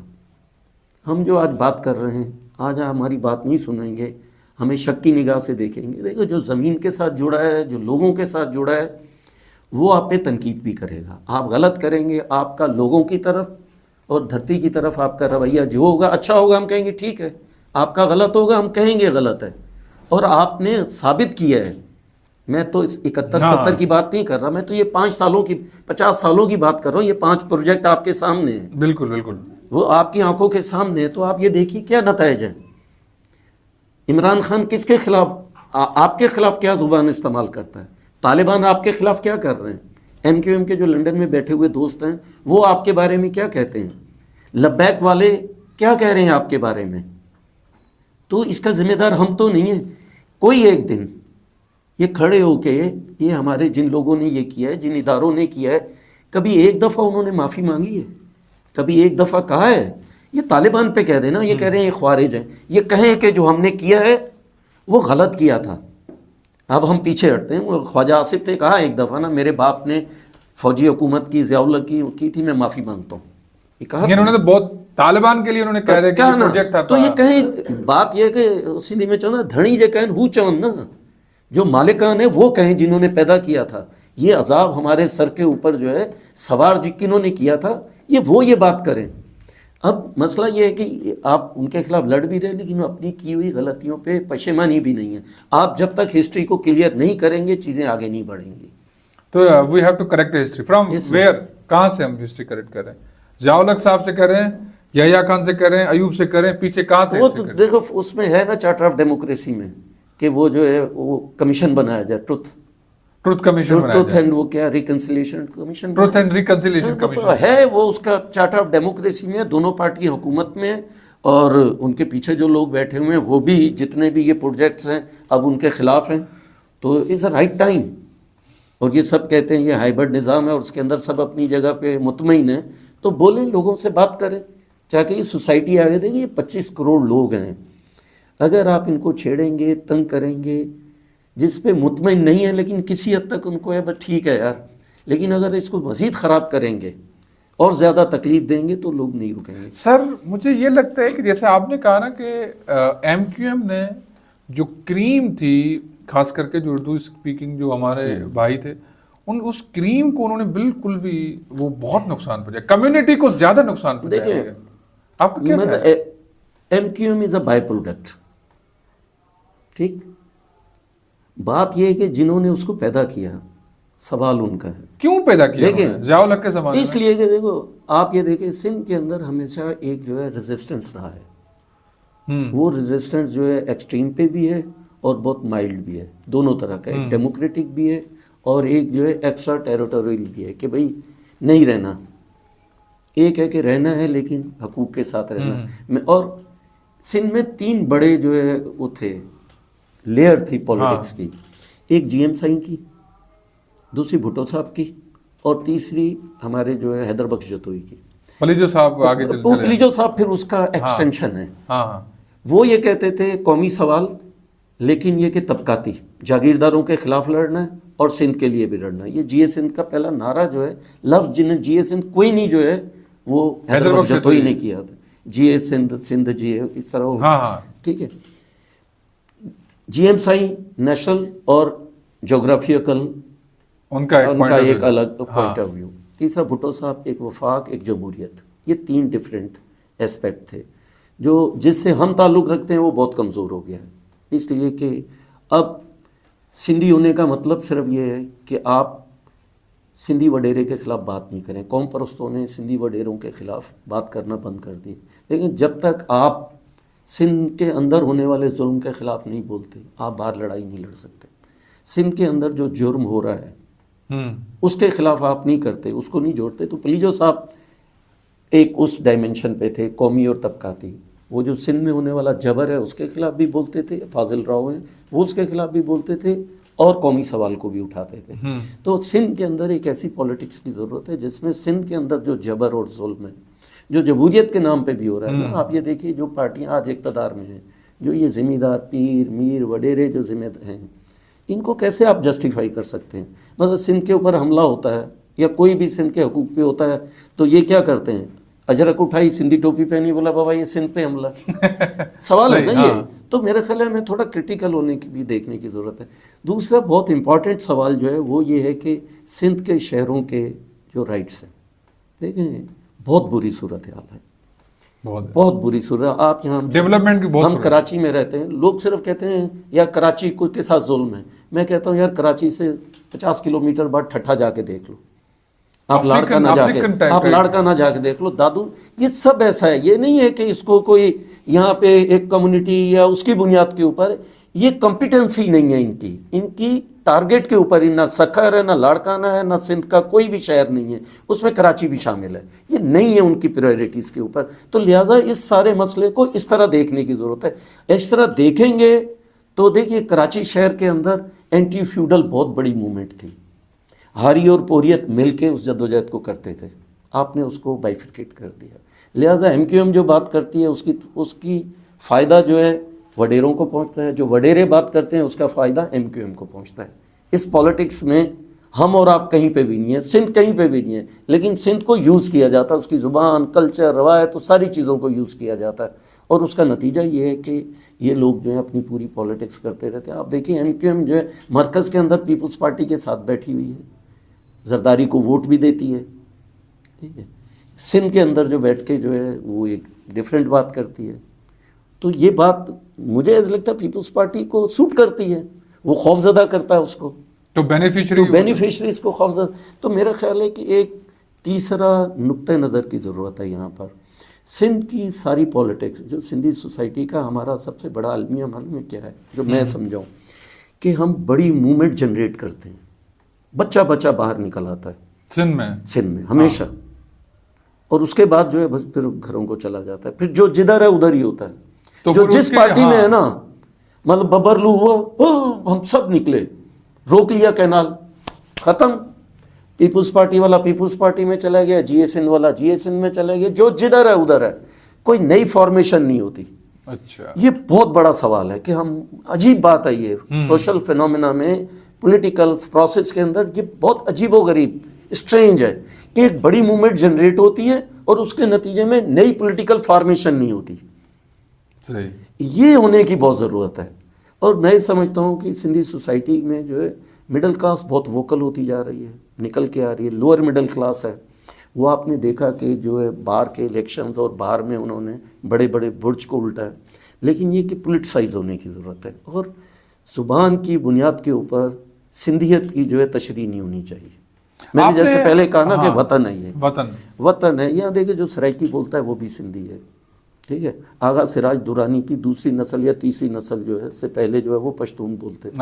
ہم جو آج بات کر رہے ہیں، آج ہماری بات نہیں سنیں گے، ہمیں شک کی نگاہ سے دیکھیں گے. دیکھو جو زمین کے ساتھ جڑا ہے، جو لوگوں کے ساتھ جڑا ہے، وہ آپ پہ تنقید بھی کرے گا. آپ غلط کریں گے، آپ کا لوگوں کی طرف اور دھرتی کی طرف آپ کا رویہ جو ہوگا اچھا ہوگا، ہم کہیں گے ٹھیک ہے. آپ کا غلط ہوگا، ہم کہیں گے غلط ہے. اور آپ نے ثابت کیا ہے میں تو 71-70 کی بات نہیں کر رہا، میں تو یہ 5 سالوں کی 50 سالوں کی بات کر رہا ہوں. یہ 5 پروجیکٹ آپ کے سامنے ہیں، بالکل بالکل. وہ آپ کی آنکھوں کے سامنے ہے. تو آپ یہ دیکھیے کیا نتائج ہیں. عمران خان کس کے خلاف، آپ کے خلاف کیا زبان استعمال کرتا ہے. طالبان آپ کے خلاف کیا کر رہے ہیں. ایم کیو ایم کے جو لنڈن میں بیٹھے ہوئے دوست ہیں وہ آپ کے بارے میں کیا کہتے ہیں. لبیک والے کیا کہہ رہے ہیں آپ کے بارے میں. تو اس کا ذمہ دار ہم تو نہیں ہیں. کوئی ایک دن یہ کھڑے ہو کے یہ ہمارے جن لوگوں نے یہ کیا ہے، جن اداروں نے کیا ہے، کبھی ایک دفعہ انہوں نے معافی مانگی ہے؟ کبھی ایک دفعہ کہا ہے؟ یہ طالبان پہ کہہ دینا، یہ کہہ رہے ہیں یہ خوارج ہیں، یہ کہیں کہ جو ہم نے کیا ہے وہ غلط کیا تھا. اب ہم پیچھے ہٹتے ہیں. وہ خواجہ آصف نے کہا ایک دفعہ نا، میرے باپ نے فوجی حکومت کی ضیاء اللہ کی تھی، میں معافی مانگتا ہوں. یہ کہا انہوں نے تو بہت طالبان کے لیے انہوں نے کہہ دیا کہ کیا یہ نا. پروجیکٹ تھا. تو یہ کہیں بات یہ کہ سندھی میں چاہنا دھڑی جو کہیں ہو چون نا، جو مالکان ہیں وہ کہیں جنہوں نے پیدا کیا تھا. یہ عذاب ہمارے سر کے اوپر جو ہے سوار جنہوں نے کیا تھا، یہ بات کریں. اب مسئلہ یہ ہے کہ آپ ان کے خلاف لڑ بھی رہے لیکن اپنی کی ہوئی غلطیوں پہ پشیمانی بھی نہیں ہے. آپ جب تک ہسٹری کو کلیئر نہیں کریں گے چیزیں آگے نہیں بڑھیں گی. تو we have to correct history from where. کہاں سے ہم ہسٹری کریکٹ کر رہے ہیں؟ ضیاء الحق صاحب سے کریں، یحییٰ خان سے کریں، ایوب سے کریں، پیچھے کہاں سے؟ وہ تو دیکھو اس میں ہے نا چارٹر آف ڈیموکریسی میں کہ وہ جو ہے وہ کمیشن بنایا جائے، ٹروتھ کمیشن ٹروتھ اینڈ وہ کیا reconciliation commission, truth and reconciliation commission ہے. وہ اس کا چارٹر آف ڈیموکریسی میں دونوں پارٹی حکومت میں، اور ان کے پیچھے جو لوگ بیٹھے ہوئے ہیں وہ بھی جتنے بھی یہ پروجیکٹس ہیں اب ان کے خلاف ہیں. تو اٹس اے رائٹ ٹائم. اور یہ سب کہتے ہیں یہ ہائبرڈ نظام ہے اور اس کے اندر سب اپنی جگہ پہ مطمئن ہیں، تو بولیں، لوگوں سے بات کریں. چاہے کہ یہ سوسائٹی آگے دیں گے. یہ 25 کروڑ لوگ ہیں، اگر آپ ان کو چھیڑیں گے، تنگ کریں گے، جس پہ مطمئن نہیں ہے لیکن کسی حد تک ان کو ہے بس ٹھیک ہے یار، لیکن اگر اس کو مزید خراب کریں گے اور زیادہ تکلیف دیں گے تو لوگ نہیں رکیں گے. سر مجھے یہ لگتا ہے کہ جیسے آپ نے کہا نا کہ ایم کیو ایم نے جو کریم تھی، خاص کر کے جو اردو اسپیکنگ جو ہمارے بھائی تھے، اس کریم کو انہوں نے بالکل بھی وہ بہت نقصان پہنچایا، کمیونٹی کو زیادہ نقصان پہنچایا. دیکھیں آپ کو کیا خیال ہے؟ M Q M is a by product. ٹھیک، بات یہ ہے کہ جنہوں نے اس کو پیدا کیا سوال ان کا ہے کیوں پیدا کیا؟ دیکھیں ضیاء الحق کے زمانے اس لیے کہ دیکھو آپ یہ دیکھیں سندھ کے اندر ہمیشہ ایک جو ہے ریزسٹنس رہا ہے. وہ ریزسٹنس جو ہے ایکسٹریم پہ بھی ہے اور بہت مائلڈ بھی ہے، دونوں طرح کا. ایک ڈیموکریٹک بھی ہے اور ایک جو ہے ایکسٹرا ٹیریٹوریل بھی ہے کہ بھئی نہیں رہنا. ایک ہے کہ رہنا ہے لیکن حقوق کے ساتھ رہنا. اور سندھ میں 3 بڑے جو ہے وہ تھے، لیئر تھی پولیٹکس کی. ایک جی ایم سائیں کی، دوسری بھٹو صاحب کی، اور تیسری ہمارے جو ہے حیدر بخش جتوئی کی. پلیجو صاحب آگے پلیجو صاحب پھر اس کا ایکسٹینشن ہے. وہ یہ کہتے تھے قومی سوال، لیکن یہ کہ طبقاتی جاگیرداروں کے خلاف لڑنا ہے اور سندھ کے لیے بھی لڑنا ہے. یہ جی اے سندھ کا پہلا نعرہ جو ہے، لفظ جنہیں جی اے سندھ کوئی نہیں جو ہے وہ حیدر بخش جتوئی نے کیا تھا. جی اے سندھ، سندھ جی اے، اس طرح. ٹھیک ہے. جی ایم سائی نیشنل اور جغرافیکل ان کا ایک الگ پوائنٹ آف ویو. تیسرا بھٹو صاحب ایک وفاق، ایک جمہوریت. یہ 3 ڈفرینٹ اسپیکٹ تھے جو جس سے ہم تعلق رکھتے ہیں وہ بہت کمزور ہو گیا ہے. اس لیے کہ اب سندھی ہونے کا مطلب صرف یہ ہے کہ آپ سندھی وڈیرے کے خلاف بات نہیں کریں. قوم پرستوں نے سندھی وڈیروں کے خلاف بات کرنا بند کر دی، لیکن جب تک آپ سندھ کے اندر ہونے والے ظلم کے خلاف نہیں بولتے آپ باہر لڑائی نہیں لڑ سکتے. سندھ کے اندر جو جرم ہو رہا ہے اس کے خلاف آپ نہیں کرتے، اس کو نہیں جوڑتے. تو پلیجو صاحب ایک اس ڈائمنشن پہ تھے، قومی اور طبقاتی. وہ جو سندھ میں ہونے والا جبر ہے اس کے خلاف بھی بولتے تھے. فاضل راؤ ہیں وہ اس کے خلاف بھی بولتے تھے اور قومی سوال کو بھی اٹھاتے تھے. تو سندھ کے اندر ایک ایسی پالیٹکس کی ضرورت ہے جس میں سندھ کے اندر جو جبر اور ظلم ہے، جو جمہوریت کے نام پہ بھی ہو رہا ہے نا. آپ یہ دیکھیے جو پارٹیاں آج اقتدار میں ہیں، جو یہ ذمہ دار پیر میر وڈیرے جو ذمہ دار ہیں، ان کو کیسے آپ جسٹیفائی کر سکتے ہیں؟ مطلب سندھ کے اوپر حملہ ہوتا ہے یا کوئی بھی سندھ کے حقوق پہ ہوتا ہے تو یہ کیا کرتے ہیں؟ اجرک اٹھائی، سندھی ٹوپی پہنی، بولا بابا یہ سندھ پہ حملہ. سوال ہے نا یہ. تو میرے خیال ہے ہمیں تھوڑا کرٹیکل ہونے کی بھی دیکھنے کی ضرورت ہے. دوسرا بہت امپورٹنٹ سوال جو ہے وہ یہ ہے کہ سندھ کے شہروں کے جو رائٹس ہیں، دیکھیں بہت بری صورتحال ہے، بہت بری صورت. آپ یہاں ڈیولپمنٹ کی ہم کراچی میں رہتے ہیں، لوگ صرف کہتے ہیں یا کراچی کے ساتھ ظلم ہے. میں کہتا ہوں یار کراچی سے 50 کلومیٹر بعد ٹھٹھا جا کے دیکھ لو, آپ African- لاڑکانہ جا کے, African type آپ کا- لاڑکانہ جا کے دیکھ لو. دادو یہ سب ایسا ہے, یہ نہیں ہے کہ اس کو کوئی یہاں پہ ایک کمیونٹی یا اس کی بنیاد کے اوپر, یہ کمپیٹنس ہی نہیں ہے ان کی ٹارگیٹ کے اوپر ہی. نہ سکھر ہے, نہ لاڑکانہ ہے, نہ سندھ کا کوئی بھی شہر نہیں ہے, اس میں کراچی بھی شامل ہے, یہ نہیں ہے ان کی پرائرٹیز کے اوپر. تو لہٰذا اس سارے مسئلے کو اس طرح دیکھنے کی ضرورت ہے. اس طرح دیکھیں گے تو دیکھیے کراچی شہر کے اندر اینٹی فیوڈل بہت بڑی موومنٹ تھی, ہاری اور پوریت مل کے اس جدوجہد کو کرتے تھے, آپ نے اس کو بائیفرکیٹ کر دیا. لہٰذا ایم کیو ایم جو بات کرتی ہے اس کی فائدہ جو ہے وڈیروں کو پہنچتا ہے, جو وڈیرے بات کرتے ہیں اس کا فائدہ ایم کیو ایم کو پہنچتا ہے. اس پالیٹکس میں ہم اور آپ کہیں پہ بھی نہیں ہیں, سندھ کہیں پہ بھی نہیں ہے, لیکن سندھ کو یوز کیا جاتا ہے, اس کی زبان, کلچر, روایت, تو ساری چیزوں کو یوز کیا جاتا ہے, اور اس کا نتیجہ یہ ہے کہ یہ لوگ جو ہیں اپنی پوری پالیٹکس کرتے رہتے ہیں. آپ دیکھیں ایم کیو ایم جو ہے مرکز کے اندر پیپلز پارٹی کے ساتھ بیٹھی ہوئی ہے, زرداری کو ووٹ بھی دیتی ہے, ٹھیک ہے. سندھ کے اندر جو بیٹھ کے جو ہے وہ ایک ڈفرینٹ بات کرتی ہے. تو یہ بات مجھے ایسا لگتا ہے پیپلز پارٹی کو سوٹ کرتی ہے, وہ خوف زدہ کرتا ہے اس کو, تو بینیفیشریز کو خوف زدہ. تو میرا خیال ہے کہ ایک تیسرا نقطۂ نظر کی ضرورت ہے یہاں پر. سندھ کی ساری پالیٹکس, جو سندھی سوسائٹی کا ہمارا سب سے بڑا المیہ معلوم ہے کیا ہے, جو میں سمجھاؤں کہ ہم بڑی موومنٹ جنریٹ کرتے ہیں, بچہ باہر نکل آتا ہے سندھ میں ہمیشہ, اور اس کے بعد جو ہے بس پھر گھروں کو چلا جاتا ہے, پھر جو جدھر ہے ادھر ہی ہوتا ہے. جو جس پارٹی میں ہے نا, مطلب ببرلو ہوا ہم سب نکلے, روک لیا کینال, ختم. پیپلز پارٹی والا پیپلز پارٹی میں چلا گیا, جی ایس این والا جی ایس این میں چلا گیا, جو جدھر ہے ادھر ہے, کوئی نئی فارمیشن نہیں ہوتی. اچھا, یہ بہت بڑا سوال ہے کہ ہم, عجیب بات ہے یہ سوشل فینومینا میں, پولیٹیکل پروسیس کے اندر, یہ بہت عجیب و غریب اسٹرینج ہے کہ ایک بڑی موومنٹ جنریٹ ہوتی ہے اور اس کے نتیجے میں نئی پولیٹیکل فارمیشن نہیں ہوتی. صحیح, یہ ہونے کی بہت ضرورت ہے. اور میں سمجھتا ہوں کہ سندھی سوسائٹی میں جو ہے مڈل کلاس بہت ووکل ہوتی جا رہی ہے, نکل کے آ رہی ہے. لوور مڈل کلاس ہے وہ, آپ نے دیکھا کہ جو ہے باہر کے الیکشنز اور باہر میں انہوں نے بڑے برج کو الٹا ہے. لیکن یہ کہ پولیٹیسائز ہونے کی ضرورت ہے, اور زبان کی بنیاد کے اوپر سندھیت کی جو ہے تشریح نہیں ہونی چاہیے. میں نے جیسے پہلے کہا نا کہ وطن ہے, یہ وطن ہے. یہاں دیکھیں جو سرائکی بولتا ہے وہ بھی سندھی ہے, ٹھیک ہے. آغا سراج درانی کی دوسری نسل یا تیسری نسل جو ہے سے پہلے جو ہے وہ پشتون بولتے تھے,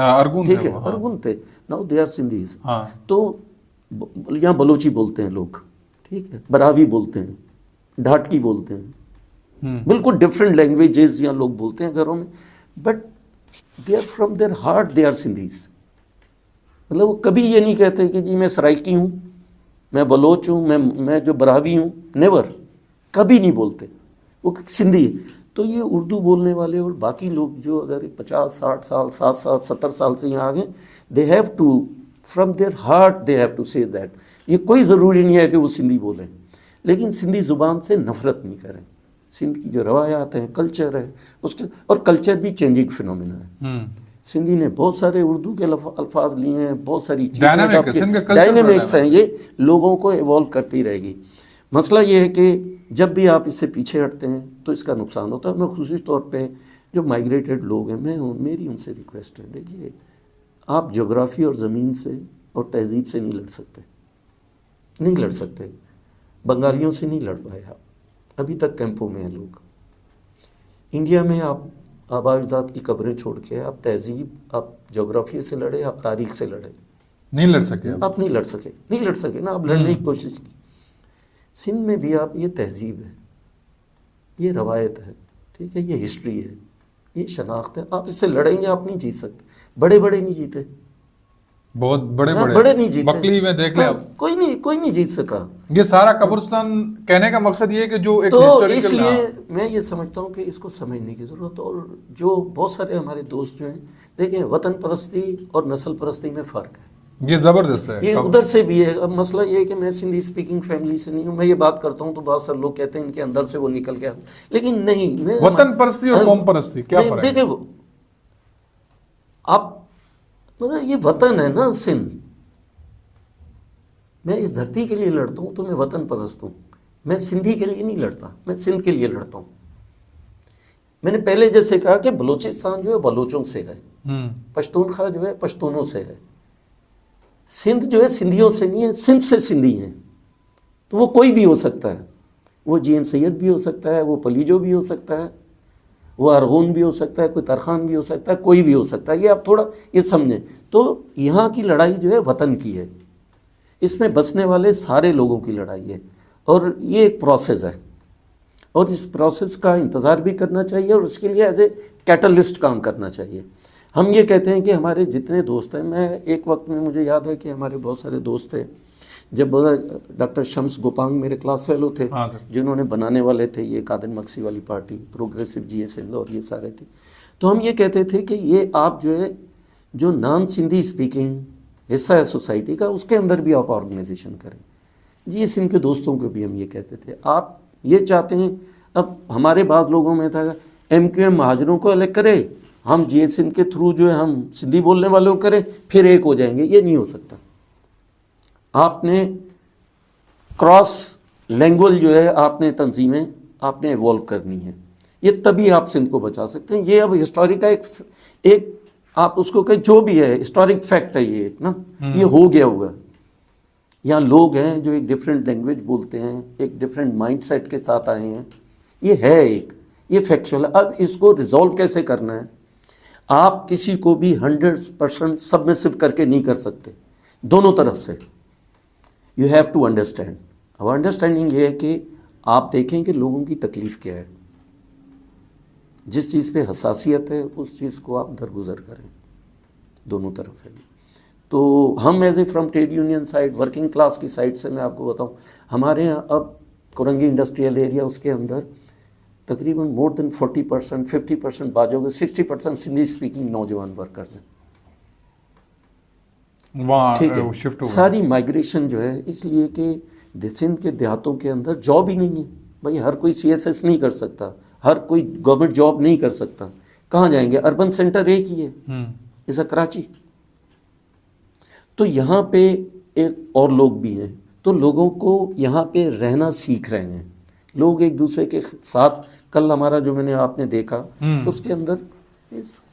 ٹھیک ہے, ارگن تھے. Now they are Sindhis. تو یہاں بلوچی بولتے ہیں لوگ, ٹھیک ہے, براوی بولتے ہیں, ڈھاٹکی بولتے ہیں, بالکل ڈفرینٹ لینگویجز یہاں لوگ بولتے ہیں گھروں میں, but they are from their heart they are Sindhis. مطلب وہ کبھی یہ نہیں کہتے کہ جی میں سرائکی ہوں, میں بلوچ ہوں, میں جو براوی ہوں, نیور, کبھی نہیں بولتے, وہ سندھی. تو یہ اردو بولنے والے اور باقی لوگ جو اگر 50-60 سال 70 سال سے یہاں آ گئے, they have to from their heart they have to say that. یہ کوئی ضروری نہیں ہے کہ وہ سندھی بولیں, لیکن سندھی زبان سے نفرت نہیں کریں. سندھ کی جو روایات ہیں, کلچر ہے اس کے, اور کلچر بھی چینجنگ فینومینا ہے. سندھی نے بہت سارے اردو کے الفاظ لیے ہیں, بہت ساری چیزیں ڈائنامکس ہیں, یہ لوگوں کو ایوالو کرتی رہے گی. مسئلہ یہ ہے کہ جب بھی آپ اس سے پیچھے ہٹتے ہیں تو اس کا نقصان ہوتا ہے. میں خصوصی طور پہ جو مائگریٹڈ لوگ ہیں, میری ان سے ریکویسٹ ہے, دیکھیے آپ جغرافی اور زمین سے اور تہذیب سے نہیں لڑ سکتے. بنگالیوں سے نہیں لڑ پائے آپ, ابھی تک کیمپوں میں ہیں لوگ. انڈیا میں آپ آبا اجداد کی قبریں چھوڑ کے آپ تہذیب, آپ جغرافی سے لڑے, آپ تاریخ سے لڑے, نہیں لڑ سکے. آپ نہیں لڑ سکے نا, آپ لڑنے کی کوشش کی. سندھ میں بھی آپ, یہ تہذیب ہے, یہ روایت ہے, ٹھیک ہے, یہ ہسٹری ہے, یہ شناخت ہے. آپ اس سے لڑیں گے, آپ نہیں جیت سکتے. بڑے نہیں جیتے, بہت بڑے نہیں جیتے. بکلی میں دیکھ لیں آپ, کوئی نہیں جیت سکا. یہ سارا قبرستان کہنے کا مقصد یہ ہے کہ جو ایک تو ہسٹوریکل, اس لیے میں یہ سمجھتا ہوں کہ اس کو سمجھنے کی ضرورت. اور جو بہت سارے ہمارے دوست جو ہیں, دیکھیں وطن پرستی اور نسل پرستی میں فرق ہے, یہ زبردست ہے. یہ ادھر سے بھی ہے. اب مسئلہ یہ ہے کہ میں سندھی اسپیکنگ فیملی سے نہیں ہوں, میں یہ بات کرتا ہوں تو بہت سارے لوگ کہتے ہیں ان کے اندر سے وہ نکل گیا, لیکن نہیں. وطن پرستی اور قوم پرستی کیا فرق ہے؟ دیکھیں آپ, مطلب یہ وطن ہے نا سندھ, میں اس دھرتی کے لیے لڑتا ہوں تو میں وطن پرست ہوں. میں سندھی کے لیے نہیں لڑتا, میں سندھ کے لیے لڑتا ہوں. میں نے پہلے جیسے کہا کہ بلوچستان جو ہے بلوچوں سے ہے, پشتونخوا جو ہے پشتونوں سے ہے، سندھ جو ہے سندھیوں سے نہیں ہے، سندھ سے سندھی ہیں. تو وہ کوئی بھی ہو سکتا ہے، وہ جی این سید بھی ہو سکتا ہے، وہ پلیجو بھی ہو سکتا ہے، وہ ارغون بھی ہو سکتا ہے، کوئی ترخان بھی ہو سکتا ہے، کوئی بھی ہو سکتا ہے. یہ آپ تھوڑا یہ سمجھیں. تو یہاں کی لڑائی جو ہے وطن کی ہے، اس میں بسنے والے سارے لوگوں کی لڑائی ہے، اور یہ ایک پروسیس ہے، اور اس پروسیس کا انتظار بھی کرنا چاہیے، اور اس کے لیے ایز اے کیٹلسٹ کام کرنا چاہیے. ہم یہ کہتے ہیں کہ ہمارے جتنے دوست ہیں، میں ایک وقت میں مجھے یاد ہے کہ ہمارے بہت سارے دوست تھے، جب ڈاکٹر شمس گوپانگ میرے کلاس فیلو تھے، جنہوں نے بنانے والے تھے یہ قادر مکسی والی پارٹی، پروگریسو جی ایس ایل اور یہ سارے تھے. تو ہم یہ کہتے تھے کہ یہ آپ جو ہے جو نان سندھی اسپیکنگ حصہ ہے سوسائٹی کا، اس کے اندر بھی آپ آرگنائزیشن کریں. یہ سندھ کے دوستوں کو بھی ہم یہ کہتے تھے، آپ یہ چاہتے ہیں. اب ہمارے بعض لوگوں میں تھا ایم کیو ایم مہاجروں کو الگ کرے، ہم جی ایس سندھ کے تھرو جو ہے ہم سندھی بولنے والوں کو کریں، پھر ایک ہو جائیں گے. یہ نہیں ہو سکتا. آپ نے کراس لینگویج جو ہے آپ نے تنظیمیں آپ نے ایوالو کرنی ہے، یہ تبھی آپ سندھ کو بچا سکتے ہیں. یہ اب ہسٹوری کا ایک آپ اس کو کہ جو بھی ہے ہسٹورک فیکٹ ہے یہ ایک نا، یہ ہو گیا ہوگا. یہاں لوگ ہیں جو ایک ڈفرینٹ لینگویج بولتے ہیں، ایک ڈفرینٹ مائنڈ سیٹ کے ساتھ آئے ہیں، یہ ہے ایک، یہ فیکچوئل ہے. اب اس کو ریزولو کیسے کرنا ہے؟ آپ کسی کو بھی 100% سبمسو کر کے نہیں کر سکتے، دونوں طرف سے. You have to understand. اب انڈرسٹینڈنگ یہ ہے کہ آپ دیکھیں کہ لوگوں کی تکلیف کیا ہے، جس چیز پہ حساسیت ہے اس چیز کو آپ درگزر کریں، دونوں طرف ہے. تو ہم as a from trade union side, working class کی سائڈ سے میں آپ کو بتاؤں، ہمارے یہاں اب کورنگی انڈسٹریل ایریا اس کے اندر تقریباً مور دین 40%، 50% باجوں کے 60% سندھی اسپیکنگ نوجوان ورکرز ہیں. ٹھیک ہے، ساری مائگریشن جو ہے اس لیے کہ سندھ کے دیہاتوں کے اندر جاب ہی نہیں ہے. بھائی ہر کوئی سی ایس ایس نہیں کر سکتا، ہر کوئی گورنمنٹ جاب نہیں کر سکتا، کہاں جائیں گے؟ اربن سینٹر ایک ہی ہے، جیسا کراچی. تو یہاں پہ ایک اور لوگ بھی ہیں، تو لوگوں کو یہاں پہ رہنا سیکھ رہے ہیں لوگ ایک دوسرے کے ساتھ. کل ہمارا جو میں نے آپ نے دیکھا اس کے اندر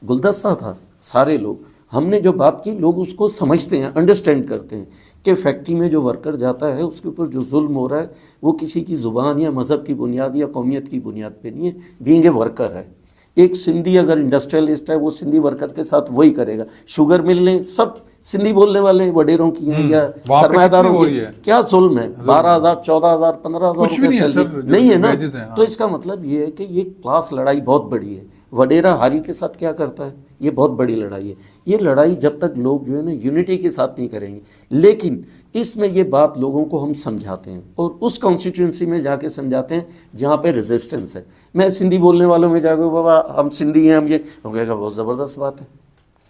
گلدستہ تھا، سارے لوگ. ہم نے جو بات کی لوگ اس کو سمجھتے ہیں، انڈرسٹینڈ کرتے ہیں کہ فیکٹری میں جو ورکر جاتا ہے اس کے اوپر جو ظلم ہو رہا ہے وہ کسی کی زبان یا مذہب کی بنیاد یا قومیت کی بنیاد پہ نہیں ہے، بینگ اے ورکر ہے. ایک سندھی اگر انڈسٹریلسٹ ہے وہ سندھی ورکر کے ساتھ وہی کرے گا. شوگر مل نے سب سندھی بولنے والے وڈیروں کی ہیں یا سرمایہ داروں کی، کیا ظلم ہے؟ 12,000 14,000 15,000 روپے سیلری نہیں ہے نا. تو اس کا مطلب یہ ہے کہ یہ کلاس لڑائی بہت بڑی ہے. وڈیرا ہاری کے ساتھ کیا کرتا ہے؟ یہ بہت بڑی لڑائی ہے. یہ لڑائی جب تک لوگ جو ہے نا یونٹی کے ساتھ نہیں کریں گے. لیکن اس میں یہ بات لوگوں کو ہم سمجھاتے ہیں اور اس کانسٹیٹوئنسی میں جا کے سمجھاتے ہیں جہاں پہ ریزسٹنس ہے. میں سندھی بولنے والوں میں جا کے بابا ہم سندھی ہیں، ہم یہ کہے گا بہت زبردست بات ہے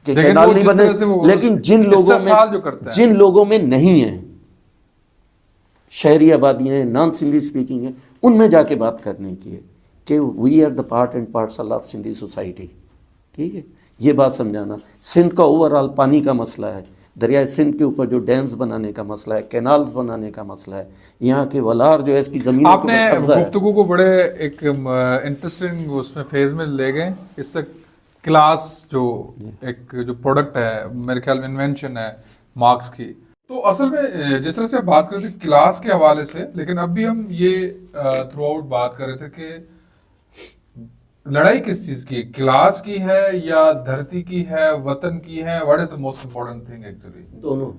کہ کینال نہیں بنے. لیکن جن لوگوں میں نہیں ہیں، شہری آبادیاں ہیں، نان سندھی اسپیکنگ ہیں، ان میں جا کے بات کرنے کی ہے کہ we are the part and parcel of Sindhi society. ٹھیک ہے، یہ بات سمجھانا. سندھ کا اوور آل پانی کا مسئلہ ہے، دریائے سندھ کے اوپر جو ڈیمز بنانے کا مسئلہ ہے، کینالز بنانے کا مسئلہ ہے، یہاں کے ولار جو ہے اس کی زمین. آپ نے گفتگو کو بڑے ایک انٹرسٹنگ اس میں فیز میں لے گئے. اس سے کلاس جو ایک جو پروڈکٹ ہے میرے خیال میں انوینشن ہے مارکس کی. تو اصل میں جس طرح سے آپ بات کر رہے تھے کلاس کے حوالے سے، لیکن اب بھی ہم یہ تھرو آؤٹ بات کر رہے تھے کہ لڑائی کس چیز کی ہے؟ کلاس کی ہے یا دھرتی کی ہے، وطن کی ہے؟ What is the most important thing actually? دونوں.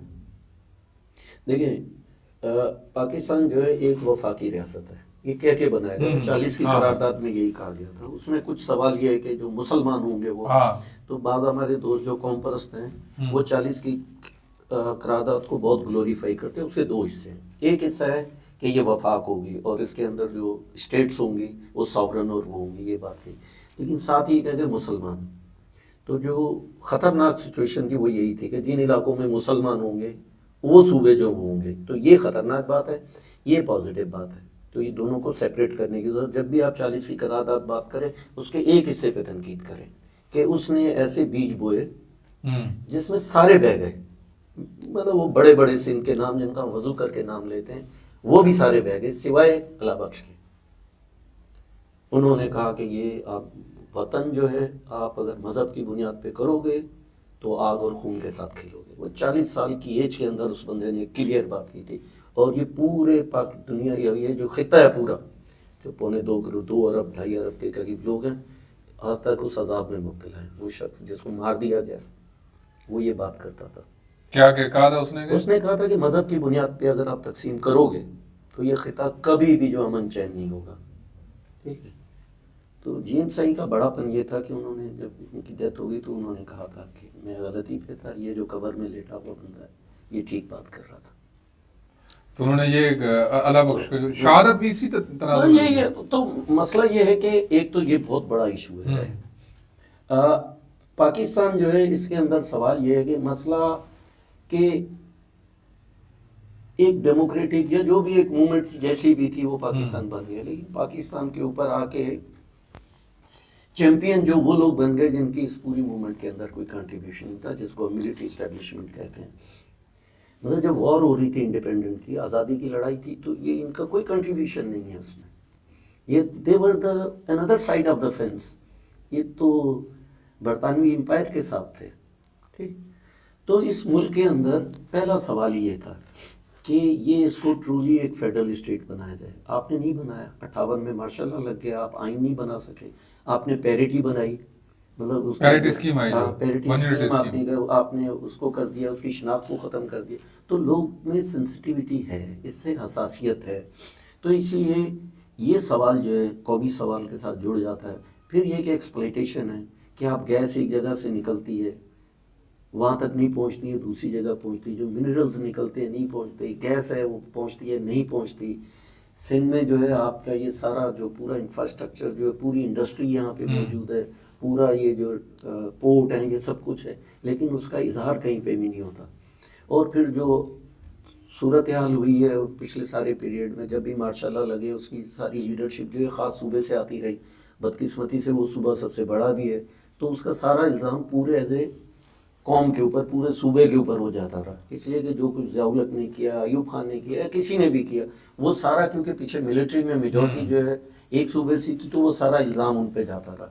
دیکھیں پاکستان جو ہے ایک وفاقی ریاست ہے، یہ کہہ کے بنایا گیا 40 کی قرارداد میں یہی کہا گیا تھا. اس میں کچھ سوال یہ ہے کہ جو مسلمان ہوں گے وہ، تو بعض ہمارے دوست جو قوم پرست ہیں وہ 40 کی قرارداد کو بہت گلوریفائی کرتے ہیں. اس کے دو حصے ہیں. ایک حصہ ہے کہ یہ وفاق ہوگی اور اس کے اندر جو اسٹیٹس ہوں گی وہ ساورن اور وہ ہوں گی، یہ بات تھی. لیکن ساتھ ہی کہتے ہیں مسلمان. تو جو خطرناک سچویشن تھی وہ یہی تھی کہ جن علاقوں میں مسلمان ہوں گے وہ صوبے جو ہوں گے، تو یہ خطرناک بات ہے، یہ پازیٹیو بات ہے. تو یہ دونوں کو سیپریٹ کرنے کی ضرورت. جب بھی آپ 40 کی قرارداد بات کریں اس کے ایک حصے پہ تنقید کریں کہ اس نے ایسے بیج بوئے جس میں سارے بہہ گئے. مطلب وہ بڑے بڑے سندھ کے نام جن کا وضو کر کے نام لیتے ہیں وہ بھی سارے بہہ گئے سوائے اللہ بخش کے. انہوں نے کہا کہ یہ آپ وطن جو ہے آپ اگر مذہب کی بنیاد پہ کرو گے تو آگ اور خون کے ساتھ کھیلو گے. وہ 40 سال کی ایج کے اندر اس بندے نے کلیئر بات کی تھی. اور یہ پورے دنیا یہ جو خطہ ہے پورا جو 2 ارب 2.5 ارب کے قریب لوگ ہیں آج تک اس عذاب میں مبتلا ہیں. وہ شخص جس کو مار دیا گیا وہ یہ بات کرتا تھا. کیا کہا تھا اس نے کہا تھا کہ مذہب کی بنیاد پہ اگر آپ تقسیم کرو گے تو یہ خطہ کبھی بھی جو امن چین نہیں ہوگا. ٹھیک ہے. تو جی ایم سی کا بڑا پن یہ تھا کہ انہوں نے جب ان کی ڈیتھ ہو گئی تو انہوں نے کہا تھا کہ میں غلطی پہ تھا, یہ جو قبر میں لیٹا ہوا بندہ ہے یہ ٹھیک بات کر رہا تھا. تو انہوں نے یہ اللہ بخش کو شہادت بھی اسی طرح. یہی ہے. تو مسئلہ یہ ہے کہ ایک تو یہ بہت بڑا ایشو ہے. پاکستان جو ہے اس کے اندر سوال یہ ہے کہ مسئلہ کہ ایک ڈیموکریٹک یا جو بھی ایک موومنٹ جیسی بھی تھی وہ پاکستان بن گیا, لیکن پاکستان کے اوپر آ کے چیمپئن جو وہ لوگ بن گئے جن کی اس پوری موومنٹ کے اندر کوئی کنٹریبیوشن نہیں تھا, جس کو ملٹری اسٹیبلشمنٹ کہتے ہیں. مطلب جب وار ہو رہی تھی انڈیپینڈنٹ کی آزادی کی لڑائی تھی تو یہ ان کا کوئی کنٹریبیوشن نہیں ہے اس میں. یہ دے ور دا another side of the fence. یہ تو برطانوی امپائر کے ساتھ تھے. ٹھیک. تو اس ملک کے اندر پہلا سوال یہ تھا کہ یہ اس کو ٹرولی ایک فیڈرل اسٹیٹ بنایا جائے. آپ نے نہیں بنایا. 58 میں مارشل لا لگ گیا, آپ آئین نہیں بنا سکے. آپ نے پیریٹی بنائی, مطلب اس پیریٹی اسکیم آئی, آپ نے اس کو کر دیا, اس کی شناخت کو ختم کر دیا. تو لوگ میں سینسٹیوٹی ہے, اس سے حساسیت ہے. تو اس لیے یہ سوال جو ہے قومی سوال کے ساتھ جڑ جاتا ہے. پھر یہ کہ ایکسپلائٹیشن ہے کہ آپ گیس ایک جگہ سے نکلتی ہے وہاں تک نہیں پہنچتی ہے, دوسری جگہ پہنچتی, جو منرلز نکلتے ہیں نہیں پہنچتے, گیس ہے وہ پہنچتی ہے نہیں پہنچتی. سندھ میں جو ہے آپ کا یہ سارا جو پورا انفراسٹرکچر جو ہے پوری انڈسٹری یہاں پہ موجود ہے, پورا یہ جو پورٹ ہیں یہ سب کچھ ہے, لیکن اس کا اظہار کہیں پہ بھی نہیں ہوتا. اور پھر جو صورتحال ہوئی ہے پچھلے سارے پیریڈ میں جب بھی مارشل لا لگے اس کی ساری لیڈرشپ جو ہے خاص صوبے سے آتی رہی. بدقسمتی سے وہ صوبہ سب سے بڑا بھی ہے تو اس کا سارا الزام پورے ایز اے قوم کے اوپر, پورے صوبے کے اوپر ہو جاتا رہا. اس لیے کہ جو کچھ ضیاء الحق نے کیا, ایوب خان نے کیا, یا کسی نے بھی کیا, وہ سارا کیونکہ پیچھے ملٹری میں میجورٹی جو ہے ایک صوبے سے تھی تو وہ سارا الزام ان پہ جاتا رہا.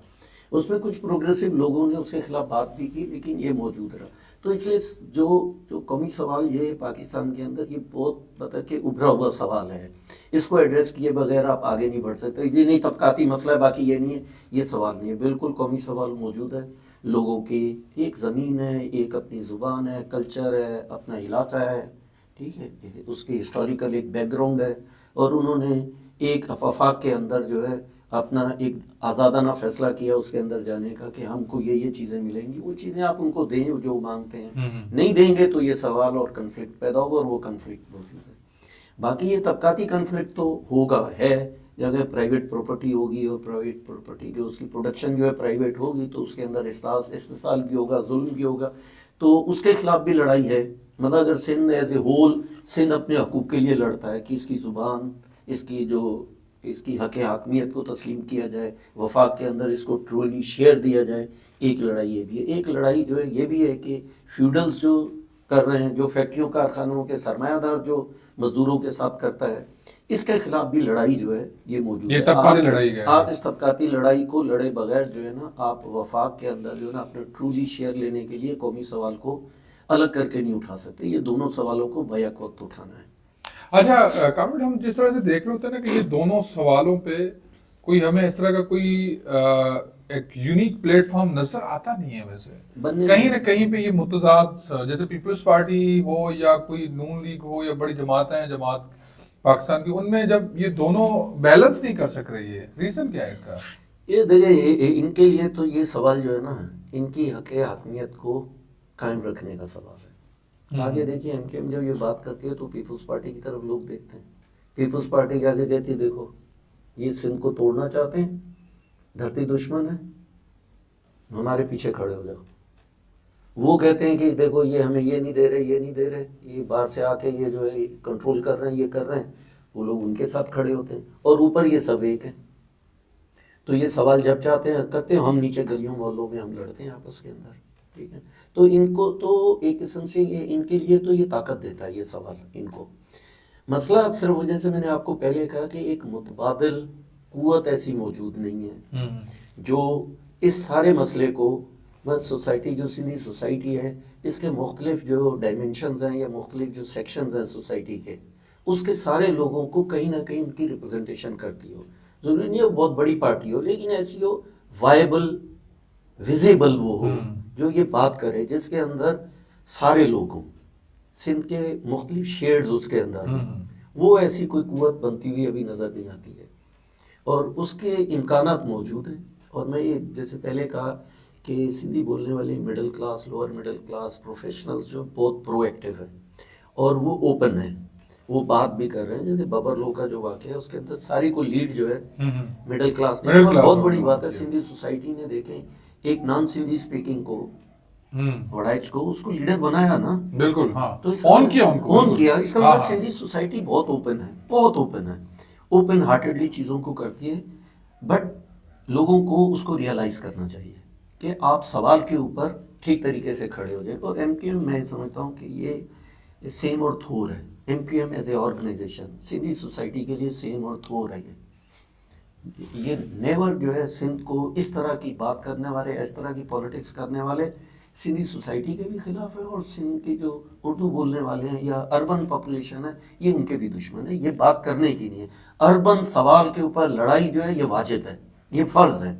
اس میں کچھ پروگریسو لوگوں نے اس کے خلاف بات بھی کی لیکن یہ موجود رہا. تو اس لیے جو قومی سوال یہ ہے پاکستان کے اندر یہ بہت مطلب کہ ابھرا ہوا سوال ہے. اس کو ایڈریس کیے بغیر آپ آگے نہیں بڑھ سکتے. یہ نہیں طبقاتی مسئلہ ہے باقی یہ نہیں ہے, یہ سوال نہیں ہے. بالکل قومی سوال موجود ہے. لوگوں کی ایک زمین ہے, ایک اپنی زبان ہے, کلچر ہے, اپنا علاقہ ہے. ٹھیک ہے. اس کی ہسٹوریکل ایک بیک گراؤنڈ ہے اور انہوں نے ایک وفاق کے اندر جو ہے اپنا ایک آزادانہ فیصلہ کیا اس کے اندر جانے کا کہ ہم کو یہ چیزیں ملیں گی. وہ چیزیں آپ ان کو دیں جو مانگتے ہیں. نہیں دیں گے تو یہ سوال اور کنفلکٹ پیدا ہوگا اور وہ کنفلکٹ موجود ہے. باقی یہ طبقاتی کنفلکٹ تو ہوگا ہے. اگر پرائیویٹ پراپرٹی ہوگی اور پرائیویٹ پراپرٹی جو اس کی پروڈکشن جو ہے پرائیویٹ ہوگی تو اس کے اندر استحصال بھی ہوگا, ظلم بھی ہوگا. تو اس کے خلاف بھی لڑائی ہے. مطلب اگر Sindh as a whole Sindh اپنے حقوق کے لیے لڑتا ہے کہ اس کی زبان, اس کی حق حاکمیت کو تسلیم کیا جائے, وفاق کے اندر اس کو ٹرولی شیئر دیا جائے. ایک لڑائی یہ بھی ہے. ایک لڑائی جو ہے یہ بھی ہے کہ فیوڈلز جو کر رہے ہیں, جو فیکٹریوں کارخانوں کے سرمایہ دار جو مزدوروں کے ساتھ کرتا ہے, اس کے خلاف بھی لڑائی جو ہے یہ موجود ہے. طبقاتی لڑائی ہے. آپ اس طبقاتی لڑائی کو لڑے بغیر جو ہے نا آپ وفاق کے اندر جو ہے نا اپنا ٹرولی شیئر لینے کے لیے قومی سوال کو الگ کر کے نہیں اٹھا سکتے. یہ دونوں سوالوں کو بیک وقت اٹھانا ہے. اچھا کامرڈ, ہم جس طرح سے دیکھ رہے ہوتے ہیں نا کہ یہ دونوں سوالوں پہ کوئی ہمیں اس طرح کا کوئی ایک یونیک پلیٹ فارم نظر آتا نہیں ہے. ویسے کہیں نہ کہیں پہ یہ متضاد, جیسے پیپلز پارٹی ہو یا کوئی نون لیگ ہو یا بڑی جماعتیں ہیں, جماعت پاکستان کی, ان میں جب یہ دونوں بیلنس نہیں کر سک رہی ہے, ریزن کیا ہے اس کا؟ یہ دیکھیں ان کے لیے تو یہ سوال جو ہے نا ان کی حق حاکمیت کو قائم رکھنے کا سوال ہے. آگے دیکھیے ایم کے ایم جب یہ بات کرتی ہے تو پیپلز پارٹی کی طرف لوگ دیکھتے ہیں. پیپلز پارٹی کے آگے کہتی ہے دیکھو یہ سندھ کو توڑنا چاہتے ہیں, دھرتی دشمن ہے, ہمارے پیچھے کھڑے ہو جاؤ. وہ کہتے ہیں کہ دیکھو یہ ہمیں یہ نہیں دے رہے, یہ نہیں دے رہے, یہ باہر سے آ کے یہ جو ہے کنٹرول کر رہے ہیں, یہ کر رہے ہیں. وہ لوگ ان کے ساتھ کھڑے ہوتے ہیں اور اوپر یہ سب ایک ہیں. تو یہ سوال جب چاہتے ہیں کرتے ہیں, ہم نیچے گلیوں محلوں میں ہم لڑتے ہیں آپس کے اندر. ٹھیک ہے. تو ان کو تو ایک قسم سے یہ ان کے لیے تو یہ طاقت دیتا ہے یہ سوال ان کو. مسئلہ صرف وجہ سے میں نے آپ کو پہلے کہا کہ ایک متبادل قوت ایسی موجود نہیں ہے جو اس سارے مسئلے کو بس سوسائٹی جو سندھی سوسائٹی ہے اس کے مختلف جو ڈائمنشنز ہیں یا مختلف جو سیکشنز ہیں سوسائٹی کے، اس کے سارے لوگوں کو کہیں نہ کہیں ان کی ریپرزنٹیشن کرتی ہو. ضروری نہیں ہے وہ بہت بڑی پارٹی ہو، لیکن ایسی ہو وائبل ویزیبل وہ ہو جو یہ بات کرے، جس کے اندر سارے لوگ ہوں، سندھ کے مختلف شیڈز اس کے اندر ہیں. وہ ایسی کوئی قوت بنتی ہوئی ابھی نظر نہیں آتی ہے، اور اس کے امکانات موجود ہیں. اور میں یہ جیسے پہلے کہا کہ سندھی بولنے والے middle class, lower middle class professionals جو بہت پرو ایکٹیو ہیں اور وہ اوپن ہیں، وہ بات بھی کر رہے ہیں. جیسے ببر لو کا جو واقعہ ہے اس کے اندر ساری کو لیڈ جو ہے مڈل کلاس نے، بہت بڑی بات ہے. سندھی سوسائٹی نے دیکھیں ایک نان سندھی اسپیکنگ کو وڑائچ کو اس کو لیڈر بنایا نا، بالکل ہاں، تو آن کیا اس کا مطلب سندھی سوسائٹی بہت اوپن ہے، بہت اوپن ہے، اوپن ہارٹیڈلی چیزوں کو کرتی ہے. بٹ لوگوں کو اس کو ریئلائز کرنا چاہیے کہ آپ سوال کے اوپر ٹھیک طریقے سے کھڑے ہو جائیں. اور ایم کیو ایم میں سمجھتا ہوں کہ یہ سیم اور تھور ہے. M Q M is a organization Sindhi society کے لیے سیم اور تھور ہے. یہ نیور جو ہے سندھ کو اس طرح کی بات کرنے والے، اس طرح کی پولیٹکس کرنے والے سندھی سوسائٹی کے بھی خلاف ہے، اور سندھ کے جو اردو بولنے والے ہیں یا اربن پاپولیشن ہے یہ ان کے بھی دشمن ہے. یہ بات کرنے کی نہیں ہے. اربن سوال کے اوپر لڑائی جو ہے یہ واجب ہے، یہ فرض ہے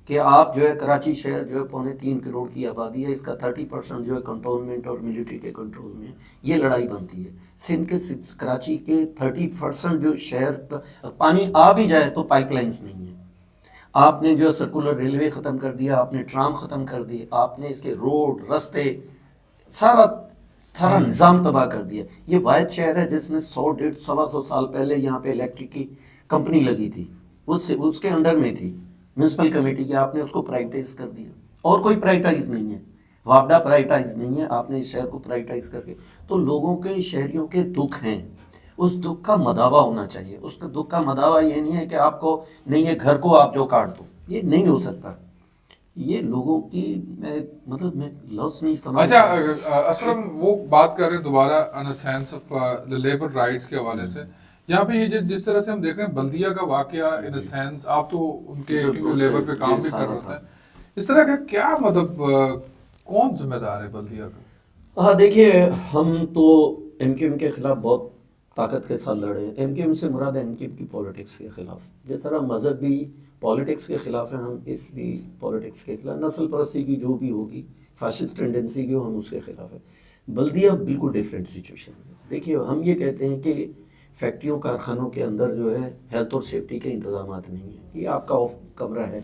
کہ آپ جو ہے کراچی شہر جو ہے 3.25 کروڑ کی آبادی ہے، اس کا 30% جو ہے کنٹونمنٹ اور ملٹری کے کنٹرول میں ہے. یہ لڑائی بنتی ہے. سندھ کے کراچی کے 30% جو شہر پانی آ بھی جائے تو پائپ لائنز نہیں ہیں. آپ نے جو سرکولر ریلوے ختم کر دیا، آپ نے ٹرام ختم کر دی، آپ نے اس کے روڈ رستے سارا نظام تباہ کر دیا. یہ واحد شہر ہے جس نے 100-150 سال پہلے یہاں پہ الیکٹرک کی کمپنی لگی تھی، اس کے انڈر میں تھی میونسپل کمیٹی کی. آپ نے اس کو پرائیویٹائز کر دیا، اور کوئی پرائیویٹائز نہیں ہے. وابڈا پرائیویٹائز نہیں ہے، آپ نے اس شہر کو پرائیویٹائز کر کے. تو لوگوں کے، شہریوں کے دکھ ہیں، اس دکھ کا مداوع ہونا چاہیے. اس کا دکھ کا مداوع یہ نہیں ہے کہ آپ کو نہیں ہے گھر کو آپ جو کاٹ دو، یہ نہیں ہو سکتا. یہ لوگوں کی میں لفظ نہیں سمجھ. اچھا اسلم، وہ بات کر رہے ہیں دوبارہ in sense of labour rights کے حوالے سے. یہاں پہ یہ جس طرح سے ہم دیکھ رہے ہیں بلدیہ کا واقعہ، ان سینس آپ تو ان کے لیبر پہ کام بھی کر رہے ہیں، اس طرح کا کیا مطلب کون ذمہ دار ہے بلدیہ کا؟ ہاں دیکھیے، ہم تو ایم کیو ایم کے خلاف بہت طاقت کے ساتھ لڑے ہیں. ایم کیو ایم سے مراد ہے ایم کیو ایم کی پولیٹکس کے خلاف. جس طرح مذہب بھی پولیٹکس کے خلاف ہے، ہم اس بھی پولیٹکس کے خلاف. نسل پرستی کی جو بھی ہوگی، فاشسٹ ٹینڈنسی کی ہو، ہم اس کے خلاف ہے. بلدیہ بالکل ڈیفرنٹ سچویشن ہے. دیکھیے ہم یہ کہتے ہیں کہ فیکٹریوں کارخانوں کے اندر جو ہے ہیلتھ اور سیفٹی کے انتظامات نہیں ہیں. یہ آپ کا آف کمرہ ہے،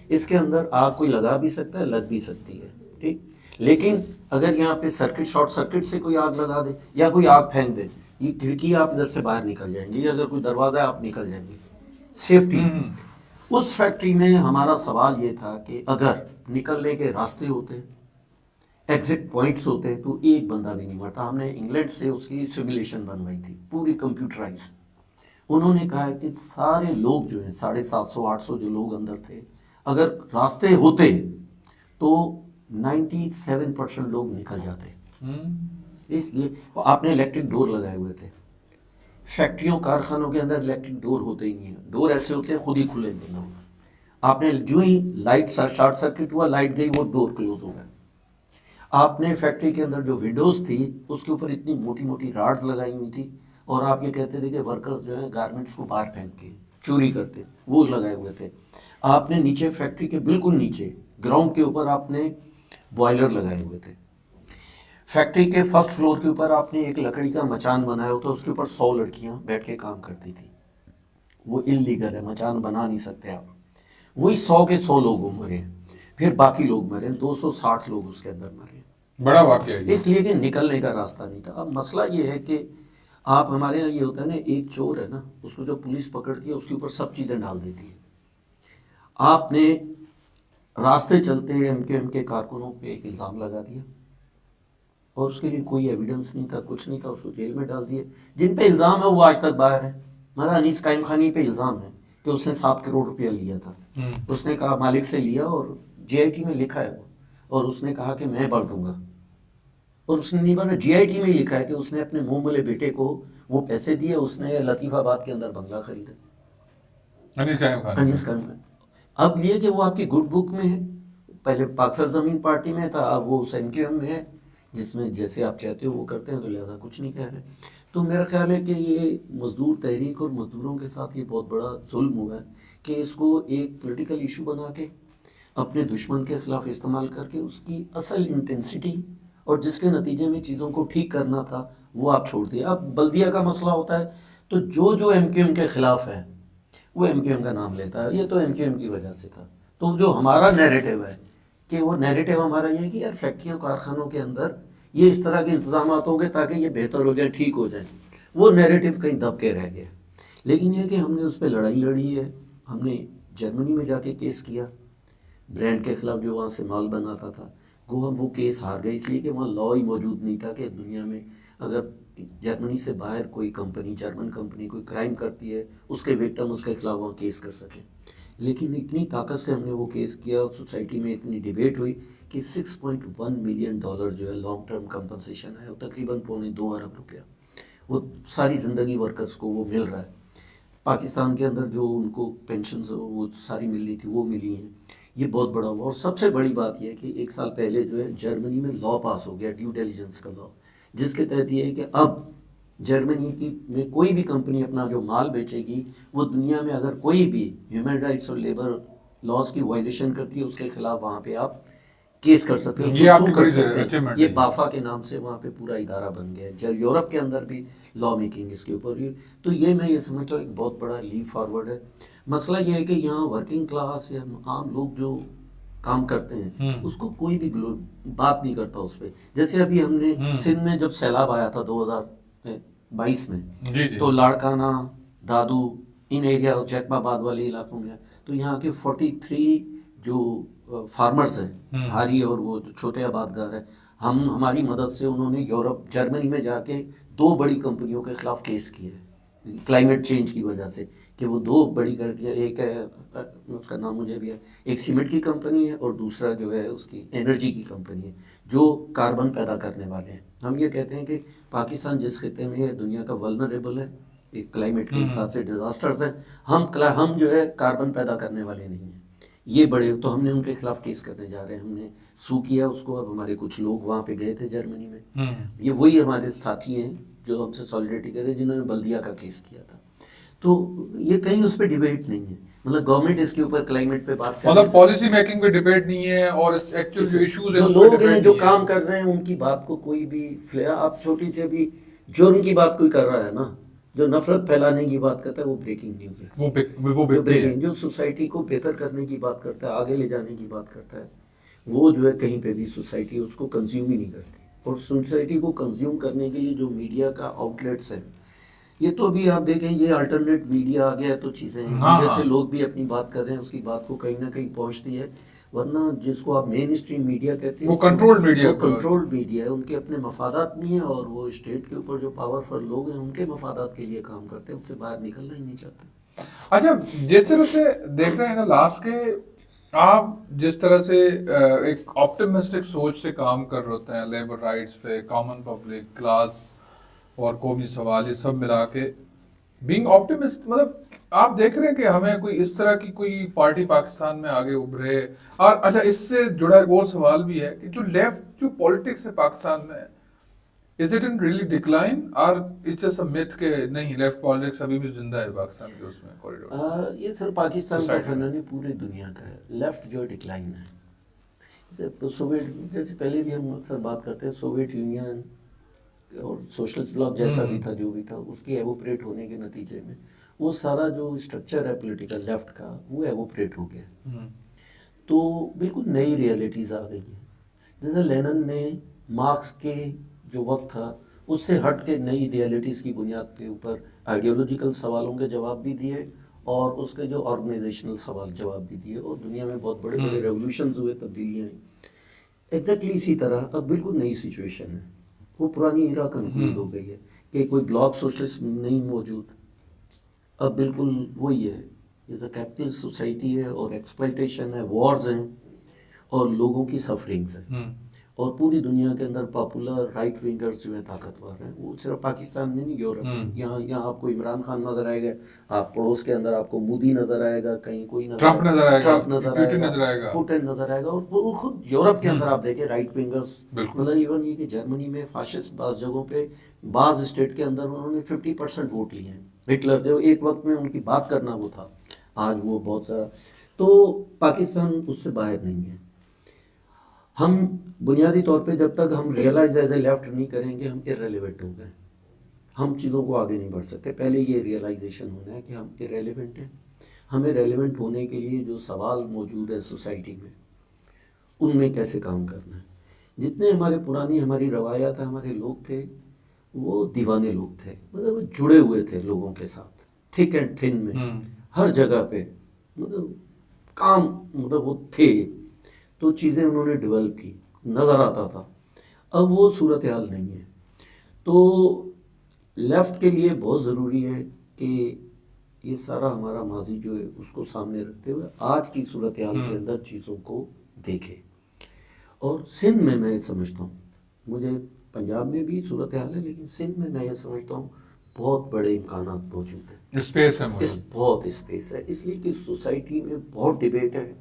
اس کے اندر آگ کوئی لگا بھی سکتا ہے، لگ بھی سکتی ہے، ٹھیک. لیکن اگر یہاں پہ شارٹ سرکٹ سے کوئی آگ لگا دے یا کوئی آگ پھینک دے، یہ کھڑکی آپ ادھر سے باہر نکل جائیں گی، اگر کوئی دروازہ ہے آپ نکل جائیں گے. سیفٹی. اس فیکٹری میں ہمارا سوال یہ تھا کہ اگر نکلنے کے راستے ہوتے، ایگزٹ پوائنٹس ہوتے، تو ایک بندہ بھی نہیں مرتا. ہم نے انگلینڈ سے اس کی سیمولیشن بنوائی تھی، پوری کمپیوٹرائز. انہوں نے کہا کہ سارے لوگ جو ہیں 750-800 جو لوگ اندر تھے، اگر راستے ہوتے تو 97% لوگ نکل جاتے. اس لیے آپ نے الیکٹرک ڈور لگائے ہوئے تھے. فیکٹریوں کارخانوں کے اندر الیکٹرک ڈور ہوتے ہی نہیں ہیں. ڈور ایسے ہوتے ہیں خود ہی کھلے نہیں ہوگا. آپ نے جو ہی لائٹ شارٹ سرکٹ ہوا، لائٹ گئی، وہ ڈور کلوز ہو گیا. آپ نے فیکٹری کے اندر جو ونڈوز تھی اس کے اوپر اتنی موٹی موٹی راڈز لگائی ہوئی تھی، اور آپ یہ کہتے تھے کہ ورکرز جو ہیں گارمنٹس کو باہر پھینک کے چوری کرتے، وہ لگائے ہوئے تھے. آپ نے نیچے فیکٹری کے بالکل نیچے گراؤنڈ کے اوپر آپ نے بوائلر لگائے ہوئے تھے. فیکٹری کے فرسٹ فلور کے اوپر آپ نے ایک لکڑی کا مچان بنایا ہوتا، اس کے اوپر 100 لڑکیاں بیٹھ کے کام کرتی تھی. وہ انلیگل ہے، مچان بنا نہیں سکتے آپ. وہی 100 کے 100 لوگ مرے، پھر باقی لوگ مرے، 260 لوگ اس کے اندر مرے. بڑا واقعہ ہے اس لیے کہ نکلنے کا راستہ نہیں تھا. اب مسئلہ یہ ہے کہ آپ ہمارے یہاں یہ ہوتا ہے نا، ایک چور ہے نا، اس کو جب پولیس پکڑتی ہے اس کے اوپر سب چیزیں ڈال دیتی ہے. آپ نے راستے چلتے ایم کیو ایم کے کارکنوں پہ ایک الزام لگا دیا، اور اس کے لیے کوئی ایویڈنس نہیں تھا، کچھ نہیں تھا، اس کو جیل میں ڈال دیے. جن پہ الزام ہے وہ آج تک باہر ہے. مگر انیس قائم خانی پہ الزام ہے کہ اس نے 7 کروڑ روپیہ لیا تھا. اس نے کہا مالک سے لیا، اور جی آئی ٹی میں لکھا ہے وہ، اور اس نے کہا کہ میں بانٹوں گا، اور اس نے نہیں بنا. جی آئی ٹی میں لکھا ہے کہ اس نے اپنے منہ ملے بیٹے کو وہ پیسے دیے، اس نے لطیف آباد کے اندر بنگلہ خریدا. انیس قائم خان. اب یہ کہ وہ آپ کی گڈ بک میں ہے، پہلے پاک سرزمین پارٹی میں تھا، اب وہ اس MQM میں ہے جس میں جیسے آپ چاہتے ہو وہ کرتے ہیں، تو لہٰذا کچھ نہیں کہہ رہے. تو میرا خیال ہے کہ یہ مزدور تحریک اور مزدوروں کے ساتھ یہ بہت بڑا ظلم ہوا ہے کہ اس کو ایک پولیٹیکل ایشو بنا کے اپنے دشمن کے خلاف استعمال کر کے اس کی اصل انٹینسٹی اور جس کے نتیجے میں چیزوں کو ٹھیک کرنا تھا وہ آپ چھوڑ دیا. اب بلدیہ کا مسئلہ ہوتا ہے تو جو MQM کے خلاف ہے وہ MQM کا نام لیتا ہے، یہ تو MQM کی وجہ سے تھا. تو جو ہمارا نیریٹو ہے کہ وہ نیریٹو ہمارا یہ ہے کہ یار فیکٹریوں کارخانوں کے اندر یہ اس طرح کے انتظامات ہوں گے تاکہ یہ بہتر ہو جائے، ٹھیک ہو جائے. وہ نیریٹو کہیں دب کے رہ گیا. لیکن یہ کہ ہم نے اس پہ لڑائی لڑی ہے. ہم نے جرمنی میں جا کے کیس کیا برانڈ کے خلاف جو وہاں سے مال بناتا تھا. وہ کیس ہار گئے اس لیے کہ وہاں لا ہی موجود نہیں تھا کہ دنیا میں اگر جرمنی سے باہر کوئی کمپنی، جرمن کمپنی کوئی کرائم کرتی ہے اس کے وکٹم اس کے خلاف وہاں کیس کر سکیں. لیکن اتنی طاقت سے ہم نے وہ کیس کیا، سوسائٹی میں اتنی ڈیبیٹ ہوئی کہ $6.1 ملین جو ہے لانگ ٹرم کمپنسیشن ہے، وہ تقریباً $2.25 ارب وہ ساری زندگی ورکرز کو وہ مل رہا ہے. پاکستان کے اندر جو ان کو پینشنز وہ ساری ملنی تھی وہ ملی ہیں. یہ بہت بڑا ہوا. اور سب سے بڑی بات یہ ہے کہ 1 سال پہلے جو ہے جرمنی میں لا پاس ہو گیا، ڈیو ڈیلیجنس کا لا، جس کے تحت یہ ہے کہ اب جرمنی کی میں کوئی بھی کمپنی اپنا جو مال بیچے گی وہ دنیا میں اگر کوئی بھی ہیومن رائٹس اور لیبر لاز کی وائلیشن کرتی ہے اس کے خلاف وہاں پہ آپ کیس کر سکتے ہیں، یہ آپ سو کی کر بڑی سکتے ہیں. achievement یہ ہے. بافا کے نام سے وہاں پہ پورا ادارہ بن گیا ہے. یورپ کے اندر بھی لا میکنگ اس کے اوپر. تو یہ میں یہ سمجھتا ہوں ایک بہت بڑا لیپ فارورڈ ہے. مسئلہ یہ ہے کہ یہاں ورکنگ کلاس یا عام لوگ جو کام کرتے ہیں اس کو کوئی بھی بات نہیں کرتا اس پہ. جیسے ابھی ہم نے سندھ میں جب سیلاب آیا تھا 2022 میں، تو لاڑکانہ، دادو، ان ایریا جیکما آباد والے علاقوں میں، تو یہاں کے 43 جو فارمرز ہیں ہاری اور وہ چھوٹے آبادگار ہیں، ہماری مدد سے انہوں نے جرمنی میں جا کے 2 بڑی کمپنیوں کے خلاف کیس کیے کلائمیٹ چینج کی وجہ سے، کہ وہ 2 بڑی کمپنیاں، ایک ہے اس کا نام مجھے بھی ہے، ایک سیمنٹ کی کمپنی ہے اور دوسرا جو ہے اس کی انرجی کی کمپنی ہے جو کاربن پیدا کرنے والے ہیں. ہم یہ کہتے ہیں کہ پاکستان جس خطے میں ہے دنیا کا ولنریبل ہے ایک کلائمیٹ کے حساب سے، ڈیزاسٹرز ہیں. ہم جو ہے کاربن پیدا کرنے والے نہیں ہیں. یہ بڑے تو ہم نے ان کے خلاف کیس کرنے جا رہے ہیں. ہم نے سو کیا اس کو. اب ہمارے کچھ لوگ وہاں پہ گئے تھے جرمنی میں، یہ وہی ہمارے ساتھی ہیں جو ہم سے سالیڈیٹی کر رہے ہیں جنہوں نے بلدیہ کا کیس کیا تھا. تو یہ کہیں اس پہ ڈیبیٹ نہیں ہے، مطلب گورنمنٹ اس کے اوپر کلائمیٹ پہ بات کرے، مطلب پالیسی میکنگ پہ ڈیبیٹ نہیں ہے، اور ایکچوئل جو ایشوز ہیں جو لوگ ہیں جو کام کر رہے ہیں ان کی بات کو کوئی بھی آپ چھوٹی سی بھی جرم کی بات کوئی کر رہا ہے نا، جو نفرت پھیلانے کی بات کرتا ہے وہ بریکنگ نیوز ہے. وہ بریکنگ جو سوسائٹی کو بہتر کرنے کی بات کرتا ہے، آگے لے جانے کی بات کرتا ہے، وہ جو ہے کہیں پہ بھی سوسائٹی اس کو کنزیوم ہی نہیں کرتی. اور سوسائٹی کو کنزیوم کرنے کے لیے جو میڈیا کا آؤٹ لیٹس ہیں، یہ تو ابھی آپ دیکھیں یہ الٹرنیٹ میڈیا آ گیا ہے تو چیزیں جیسے لوگ بھی اپنی بات کر رہے ہیں اس کی بات کو کہیں نہ کہیں پہنچتی ہے. ورنہ جس کو آپ مین اسٹریم میڈیا کہتے ہیں وہ کنٹرول میڈیا ہے. ان کے اپنے مفادات بھی ہیں اور وہ اسٹیٹ کے اوپر جو پاورفل لوگ ہیں ان کے مفادات کے لیے کام کرتے ہیں، ان سے باہر نکلنا ہی نہیں چاہتے. اچھا، جس طرح سے دیکھ رہے ہیں نا لاسٹ کے، آپ جس طرح سے ایک آپٹیمسٹک سوچ سے کام کر رہے ہوتے ہیں لیبر رائٹس پہ، کامن پبلک، کلاس اور قومی سوال، یہ سب ملا کے بینگ آپٹیمسٹ، مطلب آپ دیکھ رہے ہیں کہ ہمیں کوئی اس طرح کی کوئی پارٹی پاکستان میں آگے ابھرے. اور اچھا، اس سے جڑا ایک اور سوال بھی ہے کہ جو لیفٹ جو پالیٹکس ہے پاکستان میں، is it in really decline or it's just a myth کہ نہیں لیفٹ پالیٹکس ابھی بھی زندہ ہے پاکستان کے اس میں کوریڈور؟ یہ سر پاکستان کا فنان ہے، پورے دنیا کا ہے. لیفٹ جو ڈکلائن ہے، سوویٹ جیسے پہلے بھی ہم اکثر بات کرتے ہیں، سوویٹ یونین اور سوشلسٹ بلاک جیسا بھی تھا جو بھی تھا، اس کے ایووپریٹ ہونے کے نتیجے میں وہ سارا جو اسٹرکچر ہے پولیٹیکل لیفٹ کا وہ ایووپریٹ ہو گیا. تو بالکل نئی ریئلٹیز آ گئی ہیں. جیسے لینن نے مارکس کے جو وقت تھا اس سے ہٹ کے نئی ریئلٹیز کی بنیاد کے اوپر آئیڈیولوجیکل سوالوں کے جواب بھی دیے اور اس کے جو آرگنائزیشنل سوال جواب بھی دیے، اور دنیا میں بہت بڑے بڑے ریولوشنز ہوئے، تبدیلیاں ہیں. ایگزیکٹلی اسی طرح اب بالکل نئی سچویشن ہے. وہ پرانی ایرا کنکلوڈ ہو گئی ہے کہ کوئی بلاک سوشلسٹ نہیں موجود. اب بالکل وہی ہے، یہ تو کیپٹل سوسائٹی ہے اور ایکسپلائٹیشن ہے، وارز ہیں اور لوگوں کی سفرنگز ہیں. اور پوری دنیا کے اندر پاپولر رائٹ ونگرز جو ہے طاقتور ہیں. وہ صرف پاکستان میں نہیں، یورپ میں. یہاں آپ کو عمران خان نظر آئے گا، آپ پڑوس کے اندر آپ کو مودی نظر آئے گا، کہیں کوئی ٹرمپ نظر آئے گا، پوٹن نظر آئے گا. اور وہ خود یورپ کے اندر آپ دیکھیں رائٹ ونگرز، مطلب ایون یہ کہ جرمنی میں فاشسٹ بعض جگہوں پہ بعض اسٹیٹ کے اندر انہوں نے 50% ووٹ لیے ہیں. ہٹلر جو ایک وقت میں ان کی بات کرنا وہ تھا، آج وہ بہت سارا. تو پاکستان اس سے باہر نہیں ہے. ہم بنیادی طور پہ جب تک ہم ریئلائز ایز اے لیفٹ نہیں کریں گے، ہم ارریلیونٹ ہو گئے، ہم چیزوں کو آگے نہیں بڑھ سکتے. پہلے یہ ریئلائزیشن ہونا ہے کہ ہم ارریلیونٹ ہیں. ہمیں ریلیونٹ ہونے کے لیے جو سوال موجود ہے سوسائٹی میں، ان میں کیسے کام کرنا ہے. جتنے ہمارے پرانی ہماری روایات ہمارے لوگ تھے وہ دیوانے لوگ تھے، مطلب جڑے ہوئے تھے لوگوں کے ساتھ، تھک اینڈ تھن میں، ہر جگہ پہ مطلب کام، مطلب وہ تھے. تو چیزیں انہوں نے ڈیولپ کی، نظر آتا تھا. اب وہ صورتحال نہیں ہے. تو لیفٹ کے لیے بہت ضروری ہے کہ یہ سارا ہمارا ماضی جو ہے اس کو سامنے رکھتے ہوئے آج کی صورتحال کے اندر چیزوں کو دیکھے. اور سندھ میں میں سمجھتا ہوں، مجھے پنجاب میں بھی صورتحال ہے لیکن سندھ میں میں یہ سمجھتا ہوں بہت بڑے امکانات موجود ہیں. اسپیس ہے، بہت اسپیس ہے، اس لیے کہ سوسائٹی میں بہت ڈیبیٹ ہے،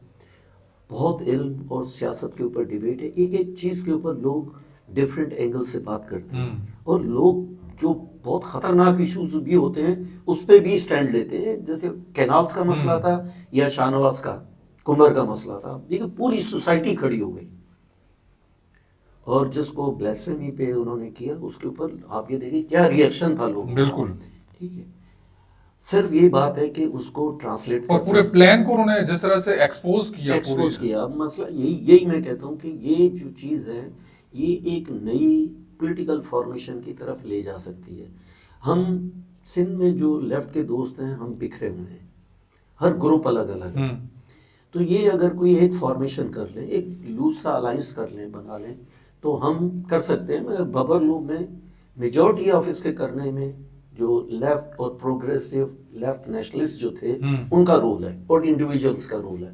بہت علم اور سیاست کے اوپر ڈیبیٹ ہے. ایک ایک چیز کے اوپر لوگ ڈفرینٹ اینگل سے بات کرتے ہیں، اور لوگ جو بہت خطرناک ایشوز بھی ہوتے ہیں اس پہ بھی سٹینڈ لیتے ہیں. جیسے کینالز کا مسئلہ تھا یا شاہ نواز کا کمر کا مسئلہ تھا، دیکھیں پوری سوسائٹی کھڑی ہو گئی. اور جس کو بلیسفیمی پہ انہوں نے کیا اس کے اوپر آپ یہ دیکھیں کیا ریئیکشن تھا لوگوں کا. بالکل ٹھیک ہے. صرف یہ بات ہے کہ اس کو ٹرانسلیٹ اور پورے پلان کو انہوں نے جس طرح سے ایکسپوز کیا. اب مسئلہ یہی میں کہتا ہوں کہ یہ جو چیز ہے یہ ایک نئی پولیٹیکل فارمیشن کی طرف لے جا سکتی ہے. ہم سندھ میں جو لیفٹ کے دوست ہیں ہم بکھرے ہوئے ہیں، ہر گروپ الگ الگ ہے. تو یہ اگر کوئی ایک فارمیشن کر لیں، ایک لوز سا الائنس کر لیں، بنا لیں، تو ہم کر سکتے ہیں. مگر ببر لوب میں میجورٹی آف اس کے کرنے میں جو لیفٹ اور پروگریسو لیفٹ نیشنلسٹ جو تھے ان کا رول ہے اور انڈیویجولس کا رول ہے.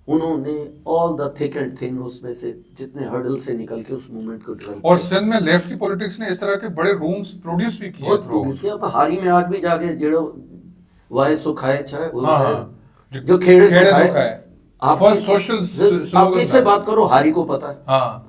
انہوں نے آل دا تھک اینڈ تھن اس میں سے جتنے ہرڈل سے نکل کے اس موومنٹ کو ڈیولپ. اور سندھ میں لیفٹ کی پولیٹکس نے اس طرح کے بڑے رومز پروڈیوس بھی کیے. بہت پروڈیوس کیا. ہاری میں آج بھی جا کے جڑو وائے سو کھائے چاہے جو کھیڑے سو کھائے. آپ کس سے بات کرو ہاری کو پتا ہے،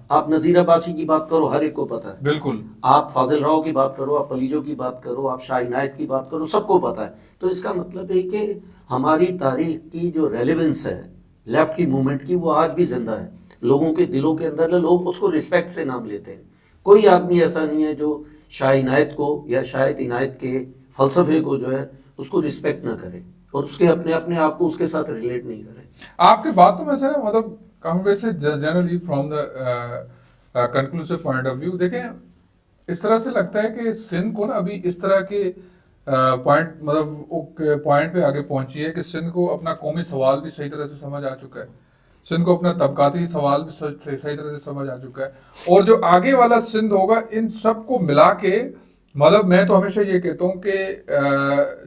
آپ نذیر عباسی کی بات کرو ہر ایک کو پتا ہے. بالکل. آپ فاضل راؤ کی بات کرو، آپ پلیجو کی بات کرو، آپ شاہ عنایت کی بات کرو، سب کو پتا ہے. تو اس کا مطلب ہے کہ ہماری تاریخ کی جو ریلیونس ہے لیفٹ کی موومنٹ کی وہ آج بھی زندہ ہے لوگوں کے دلوں کے اندر. لوگ اس کو رسپیکٹ سے نام لیتے ہیں. کوئی آدمی ایسا نہیں ہے جو شاہ عنایت کو یا شاہ عنایت کے فلسفے کو جو ہے اس کو رسپیکٹ نہ کرے اور اس کے اپنے آپ کو اس کے ساتھ ریلیٹ نہیں کرے. آپ کی باتوں میں سے مطلب کہوں ویسے generally from the conclusive point of view دیکھیں اس طرح سے لگتا ہے کہ سندھ کو نا ابھی اس طرح کے پوائنٹ مطلب پوائنٹ پہ آگے پہنچی ہے کہ سندھ کو اپنا قومی سوال بھی صحیح طرح سے سمجھ آ چکا ہے، سندھ کو اپنا طبقاتی سوال بھی صحیح طرح سے سمجھ آ چکا ہے. اور جو آگے والا سندھ ہوگا ان سب کو ملا کے مطلب میں تو ہمیشہ یہ کہتا ہوں کہ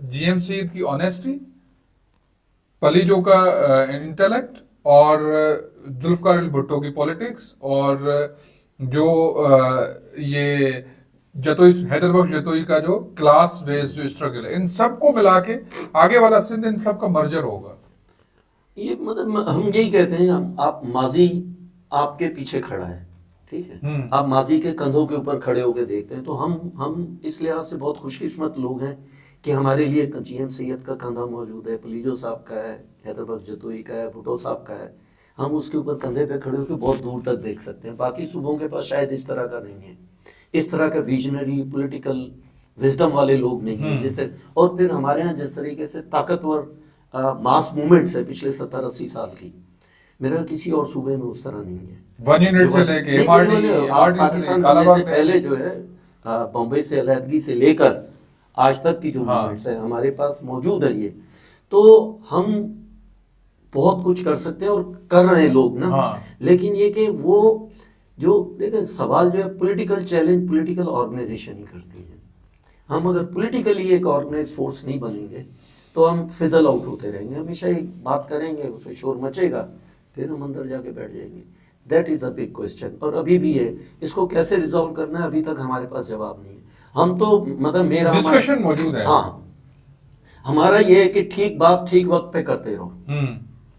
جی ایم سی کی آنیسٹی، پلیجو کا انٹلیکٹ اور ذوالفقار علی بھٹو کی پولیٹکس اور جو یہ حیدر بخش جتوئی کا جو کلاس بیس جو اسٹرگل ہے، ان سب کو ملا کے آگے والا سندھ ان سب کا مرجر ہوگا. یہ مطلب ہم یہی کہتے ہیں آپ ماضی آپ کے پیچھے کھڑا ہے، ٹھیک ہے، آپ ماضی کے کندھوں کے اوپر کھڑے ہو کے دیکھتے ہیں. تو ہم اس لحاظ سے بہت خوش قسمت لوگ ہیں کہ ہمارے لیے جی ایم سید کا کندھا موجود ہے، پلیجو صاحب کا ہے، حیدر بخش جتوئی کا ہے، بھٹو صاحب کا ہے. ہم اس کے اوپر کندھے پہ کھڑے ہو کے بہت دور تک دیکھ سکتے ہیں. باقی صوبوں کے پاس شاید اس طرح کا نہیں ہے، اس طرح کا ویژنری پولیٹیکل وزڈم والے لوگ نہیں ہیں جس طرح. اور پھر ہمارے ہاں جس طریقے سے طاقتور ماس موومنٹس ہے پچھلے 70-80 سال کی، میرا کسی اور صوبے میں اس طرح نہیں ہے. پاکستان بننے سے پہلے جو ہے بمبئی سے علیحدگی سے لے کر آج تک کی جو موومنٹس ہیں ہمارے پاس موجود ہے. یہ تو ہم بہت کچھ کر سکتے ہیں اور کر رہے ہیں لوگ نا. لیکن یہ کہ وہ جو دیکھیں سوال جو ہے پولیٹیکل چیلنج پولیٹیکل آرگنائزیشن ہی کرتی ہے. ہم اگر پولیٹیکلی ایک آرگنائز فورس نہیں بنیں گے تو ہم فزل آؤٹ ہوتے رہیں گے، ہمیشہ ایک بات کریں گے اس پہ شور مچے گا، پھر ہم اندر جا کے بیٹھ جائیں گے. That is a big question, اور ابھی بھی ہے، اس کو کیسے ریزالو کرنا ہے ابھی تک ہمارے پاس جواب نہیں ہے. ہم تو مطلب میرا ڈسکشن موجود ہے. ہاں ہمارا یہ ہے کہ ٹھیک بات ٹھیک وقت پہ کرتے رہو.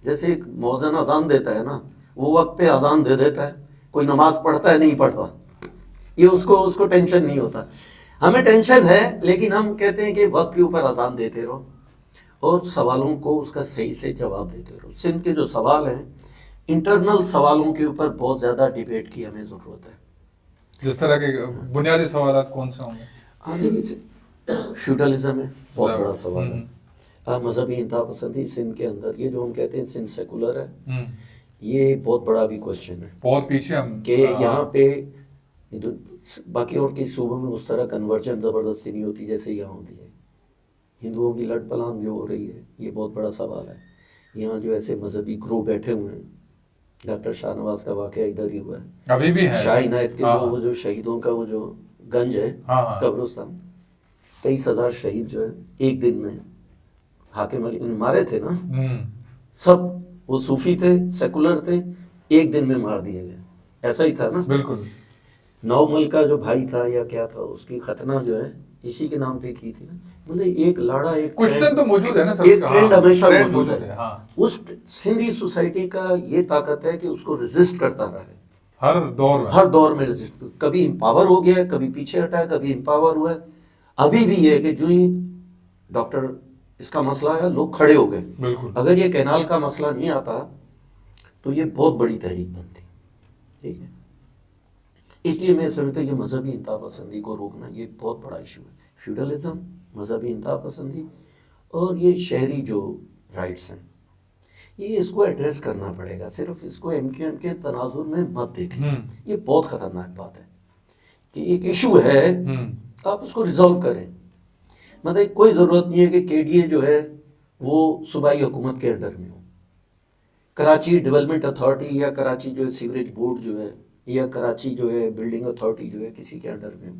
جیسے ایک مؤذن اذان دیتا ہے نا، وہ وقت پہ اذان دے دیتا ہے، کوئی نماز پڑھتا ہے نہیں پڑھتا، یہ اس کو ٹینشن نہیں ہوتا. ہمیں ٹینشن ہے، لیکن ہم کہتے ہیں کہ وقت کے اوپر اذان دیتے رہو اور سوالوں کو اس کا صحیح سے جواب دیتے رہو. سندھ کے جو سوال ہیں انٹرنل سوالوں کے اوپر بہت زیادہ ڈیبیٹ کی ہمیں ضرورت ہے. جس طرح کے بنیادی سوالات کون سے ہوں گے؟ فیوڈلزم ہے، بہت بڑا سوال ہے. مذہبی انتہا پسندی سندھ کے اندر، یہ جو ہم کہتے ہیں سندھ سیکولر ہے، یہ بہت بڑا بھی کوشچن ہے. بہت پیچھے ہم کہ یہاں پہ باقی اور کئی صوبوں میں اس طرح کنورجن زبردستی نہیں ہوتی جیسے یہاں ہوتی ہے. ہندوؤں کی لٹ پلان جو ہو رہی ہے یہ بہت بڑا سوال ہے. یہاں جو ایسے مذہبی گروہ بیٹھے ہوئے ہیں، ڈاکٹر شاہ نواز کا واقعہ ادھر ہی ہوا ہے، ابھی بھی ہے. شاہ عنایت کے وہ جو شہیدوں کا وہ جو گنج ہے قبرستان، 23,000 شہید جو ہے ایک دن میں حاکم علی مارے تھے نا، سب وہ صوفی تھے، سیکولر تھے، ایک دن میں مار دیے گئے. ایسا ہی تھا نا. بالکل. نومل کا جو بھائی تھا یا کیا تھا، اس کی ختنہ جو ہے اسی کے نام پہ کی تھی نا. مطلب ایک لاڑا، ایک کوشچن تو موجود ہے نا سر، ایک ٹرینڈ ہمیشہ موجود ہے. ہاں اس سندھی سوسائٹی کا یہ طاقت ہے کہ اس کو ریزسٹ کرتا رہا ہے ہر دور میں ریزسٹ. کبھی امپاور ہو گیا ہے، کبھی پیچھے ہٹا ہے، کبھی امپاور ہوا ہے. ابھی بھی یہ ہے کہ جو ہی ڈاکٹر اس کا مسئلہ ہے لوگ کھڑے ہو گئے. بالکل. اگر یہ کینال کا مسئلہ نہیں آتا تو یہ بہت بڑی تحریک بنتی. ٹھیک ہے، اس لیے میں سمجھتا ہوں یہ مذہبی انتہا پسندی کو روکنا یہ بہت بڑا ایشو ہے. فیوڈلزم، مذہبی انتہا پسندی اور یہ شہری جو رائٹس ہیں، یہ اس کو ایڈریس کرنا پڑے گا. صرف اس کو ایم کیو ایم کے تناظر میں مت دیکھیں. یہ بہت خطرناک بات ہے کہ ایک ایشو ہے، آپ اس کو ریزالو کریں. مطلب کوئی ضرورت نہیں ہے کہ کے ڈی اے جو ہے وہ صوبائی حکومت کے انڈر میں ہو. کراچی ڈیولپمنٹ اتھارٹی یا کراچی جو ہے سیوریج بورڈ جو ہے یا کراچی جو ہے بلڈنگ اتھارٹی جو ہے کسی کے انڈر میں ہو،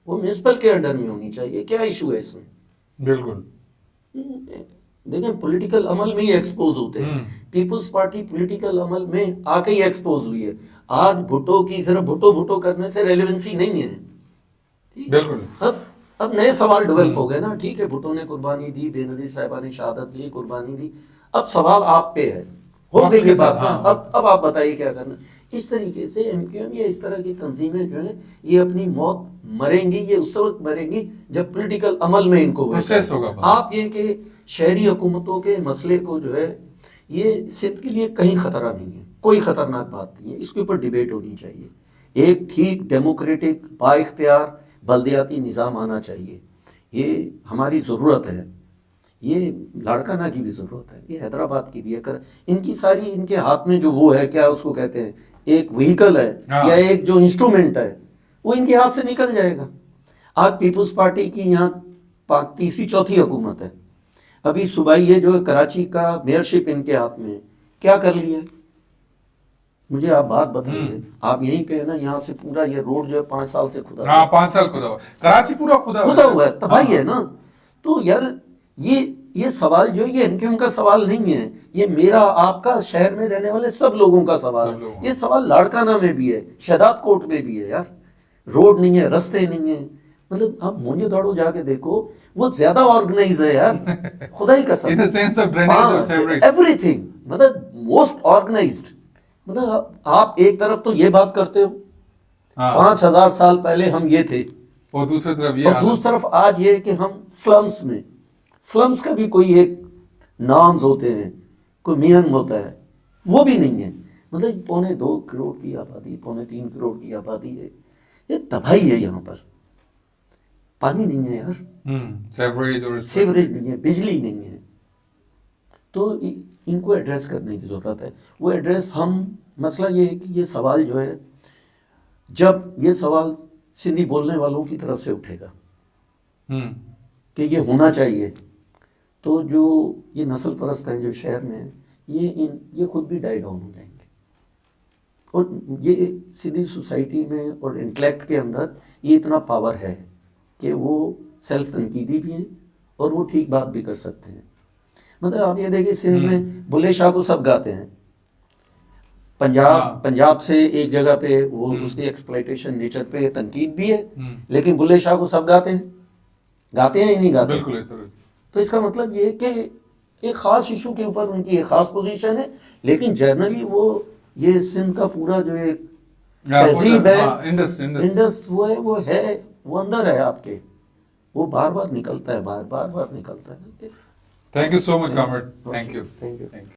وہ میونسپل کے انڈر میں ہونی چاہیے. کیا ایشو ہے اس میں؟ بالکل. دیکھیں پولیٹیکل عمل میں ہی ایکسپوز ہوتے ہیں. پیپلز پارٹی پولیٹیکل عمل میں آ کے ہی ایکسپوز ہوئی ہے. آج بھٹو کی صرف بھٹو کرنے سے ریلیونسی نہیں ہے. بالکل. اب نئے سوال ڈیولپ ہو گئے نا. ٹھیک ہے، بھٹو نے قربانی دی، بے نظیر صاحبہ نے شہادت دی، قربانی دی. اب سوال آپ پہ ہے، ہو گئی یہ بات. اب آپ بتائیے کیا کرنا. اس طریقے سے ایم کیو ایم یا اس طرح کی تنظیمیں جو ہیں یہ اپنی موت مریں گی. یہ اس وقت مریں گی جب پولیٹیکل عمل میں ان کو آپ یہ کہ شہری حکومتوں کے مسئلے کو جو ہے یہ سندھ کے لیے کہیں خطرہ نہیں ہے، کوئی خطرناک بات نہیں ہے. اس کے اوپر ڈیبیٹ ہونی چاہیے. ایک ٹھیک ڈیموکریٹک با اختیار بلدیاتی نظام آنا چاہیے. یہ ہماری ضرورت ہے. یہ لاڑکانہ کی بھی ضرورت ہے، یہ حیدرآباد کی بھی ہے. ان کی ساری ان کے ہاتھ میں جو وہ ہے، کیا اس کو کہتے ہیں، ایک وہیکل ہے یا ایک جو انسٹرومنٹ ہے، وہ ان کے ہاتھ سے نکل جائے گا. آج پیپلز پارٹی کی یہاں تیسری چوتھی حکومت ہے. ابھی صوبائی یہ جو ہے کراچی کا میئرشپ ان کے ہاتھ میں ہے. کیا کر لیا؟ مجھے آپ بات بتائیے. آپ یہیں پہ ہے نا، یہاں سے پورا یہ روڈ جو ہے 5 سال سے کھدا ہے. 5 سال کھدا ہوا، کراچی پورا کھدا ہوا ہے، تباہی ہے نا. تو یار یہ سوال جو ہے یہ ایم کیو ایم کا سوال نہیں ہے، یہ میرا آپ کا شہر میں رہنے والے سب لوگوں کا سوال ہے. یہ سوال لاڑکانہ میں بھی ہے، شہداد کوٹ میں بھی ہے. یار روڈ نہیں ہے، رستے نہیں ہیں. مطلب آپ مونجے داڑو جا کے دیکھو، وہ زیادہ آرگنائز ہے یار، خدا ہی قسم. ایوری تھنگ مطلب موسٹ آرگنائزڈ. مطلب آپ ایک طرف تو یہ بات کرتے ہو 5,000 سال پہلے ہم یہ تھے، اور دوسری طرف آج یہ کہ ہم سلمز کا بھی کوئی ایک نامز ہوتے ہیں، کوئی میئنگ ہوتا ہے، وہ بھی نہیں ہے. مطلب 2.25 کروڑ کی آبادی، 3.25 کروڑ کی آبادی ہے. یہ تباہی ہے. یہاں پر پانی نہیں ہے یار، سیوریج نہیں ہے، بجلی نہیں ہے. تو ان کو ایڈریس کرنے کی ضرورت ہے. وہ ایڈریس مسئلہ یہ ہے کہ یہ سوال جو ہے، جب یہ سوال سندھی بولنے والوں کی طرف سے اٹھے گا کہ یہ ہونا چاہیے، تو جو یہ نسل پرست ہیں جو شہر میں ہیں، یہ خود بھی ڈائی ڈاؤن ہو جائیں گے. اور یہ سندھی سوسائٹی میں اور انٹلیکٹ کے اندر یہ اتنا پاور ہے کہ وہ سیلف تنقیدی بھی ہیں اور وہ ٹھیک بات بھی کر سکتے ہیں. مطلب آپ یہ دیکھیں سندھ میں بلے شاہ کو سب گاتے ہیں، پنجاب سے ایک جگہ پہ وہ اس کی ایکسپلائٹیشن نیچر پہ تنقید بھی ہے، لیکن بلے شاہ کو سب گاتے ہیں ہی نہیں گاتے. بالکل. تو اس کا مطلب یہ کہ ایک خاص ایشو کے اوپر ان کی ایک خاص پوزیشن ہے، لیکن جنرلی وہ یہ سندھ کا پورا جو ایک تہذیب ہے، انڈس وہ ہے وہ اندر ہے آپ کے، وہ بار بار نکلتا ہے، بار بار نکلتا ہے. Thank you so much, Kamrat. Thank you. Thank you.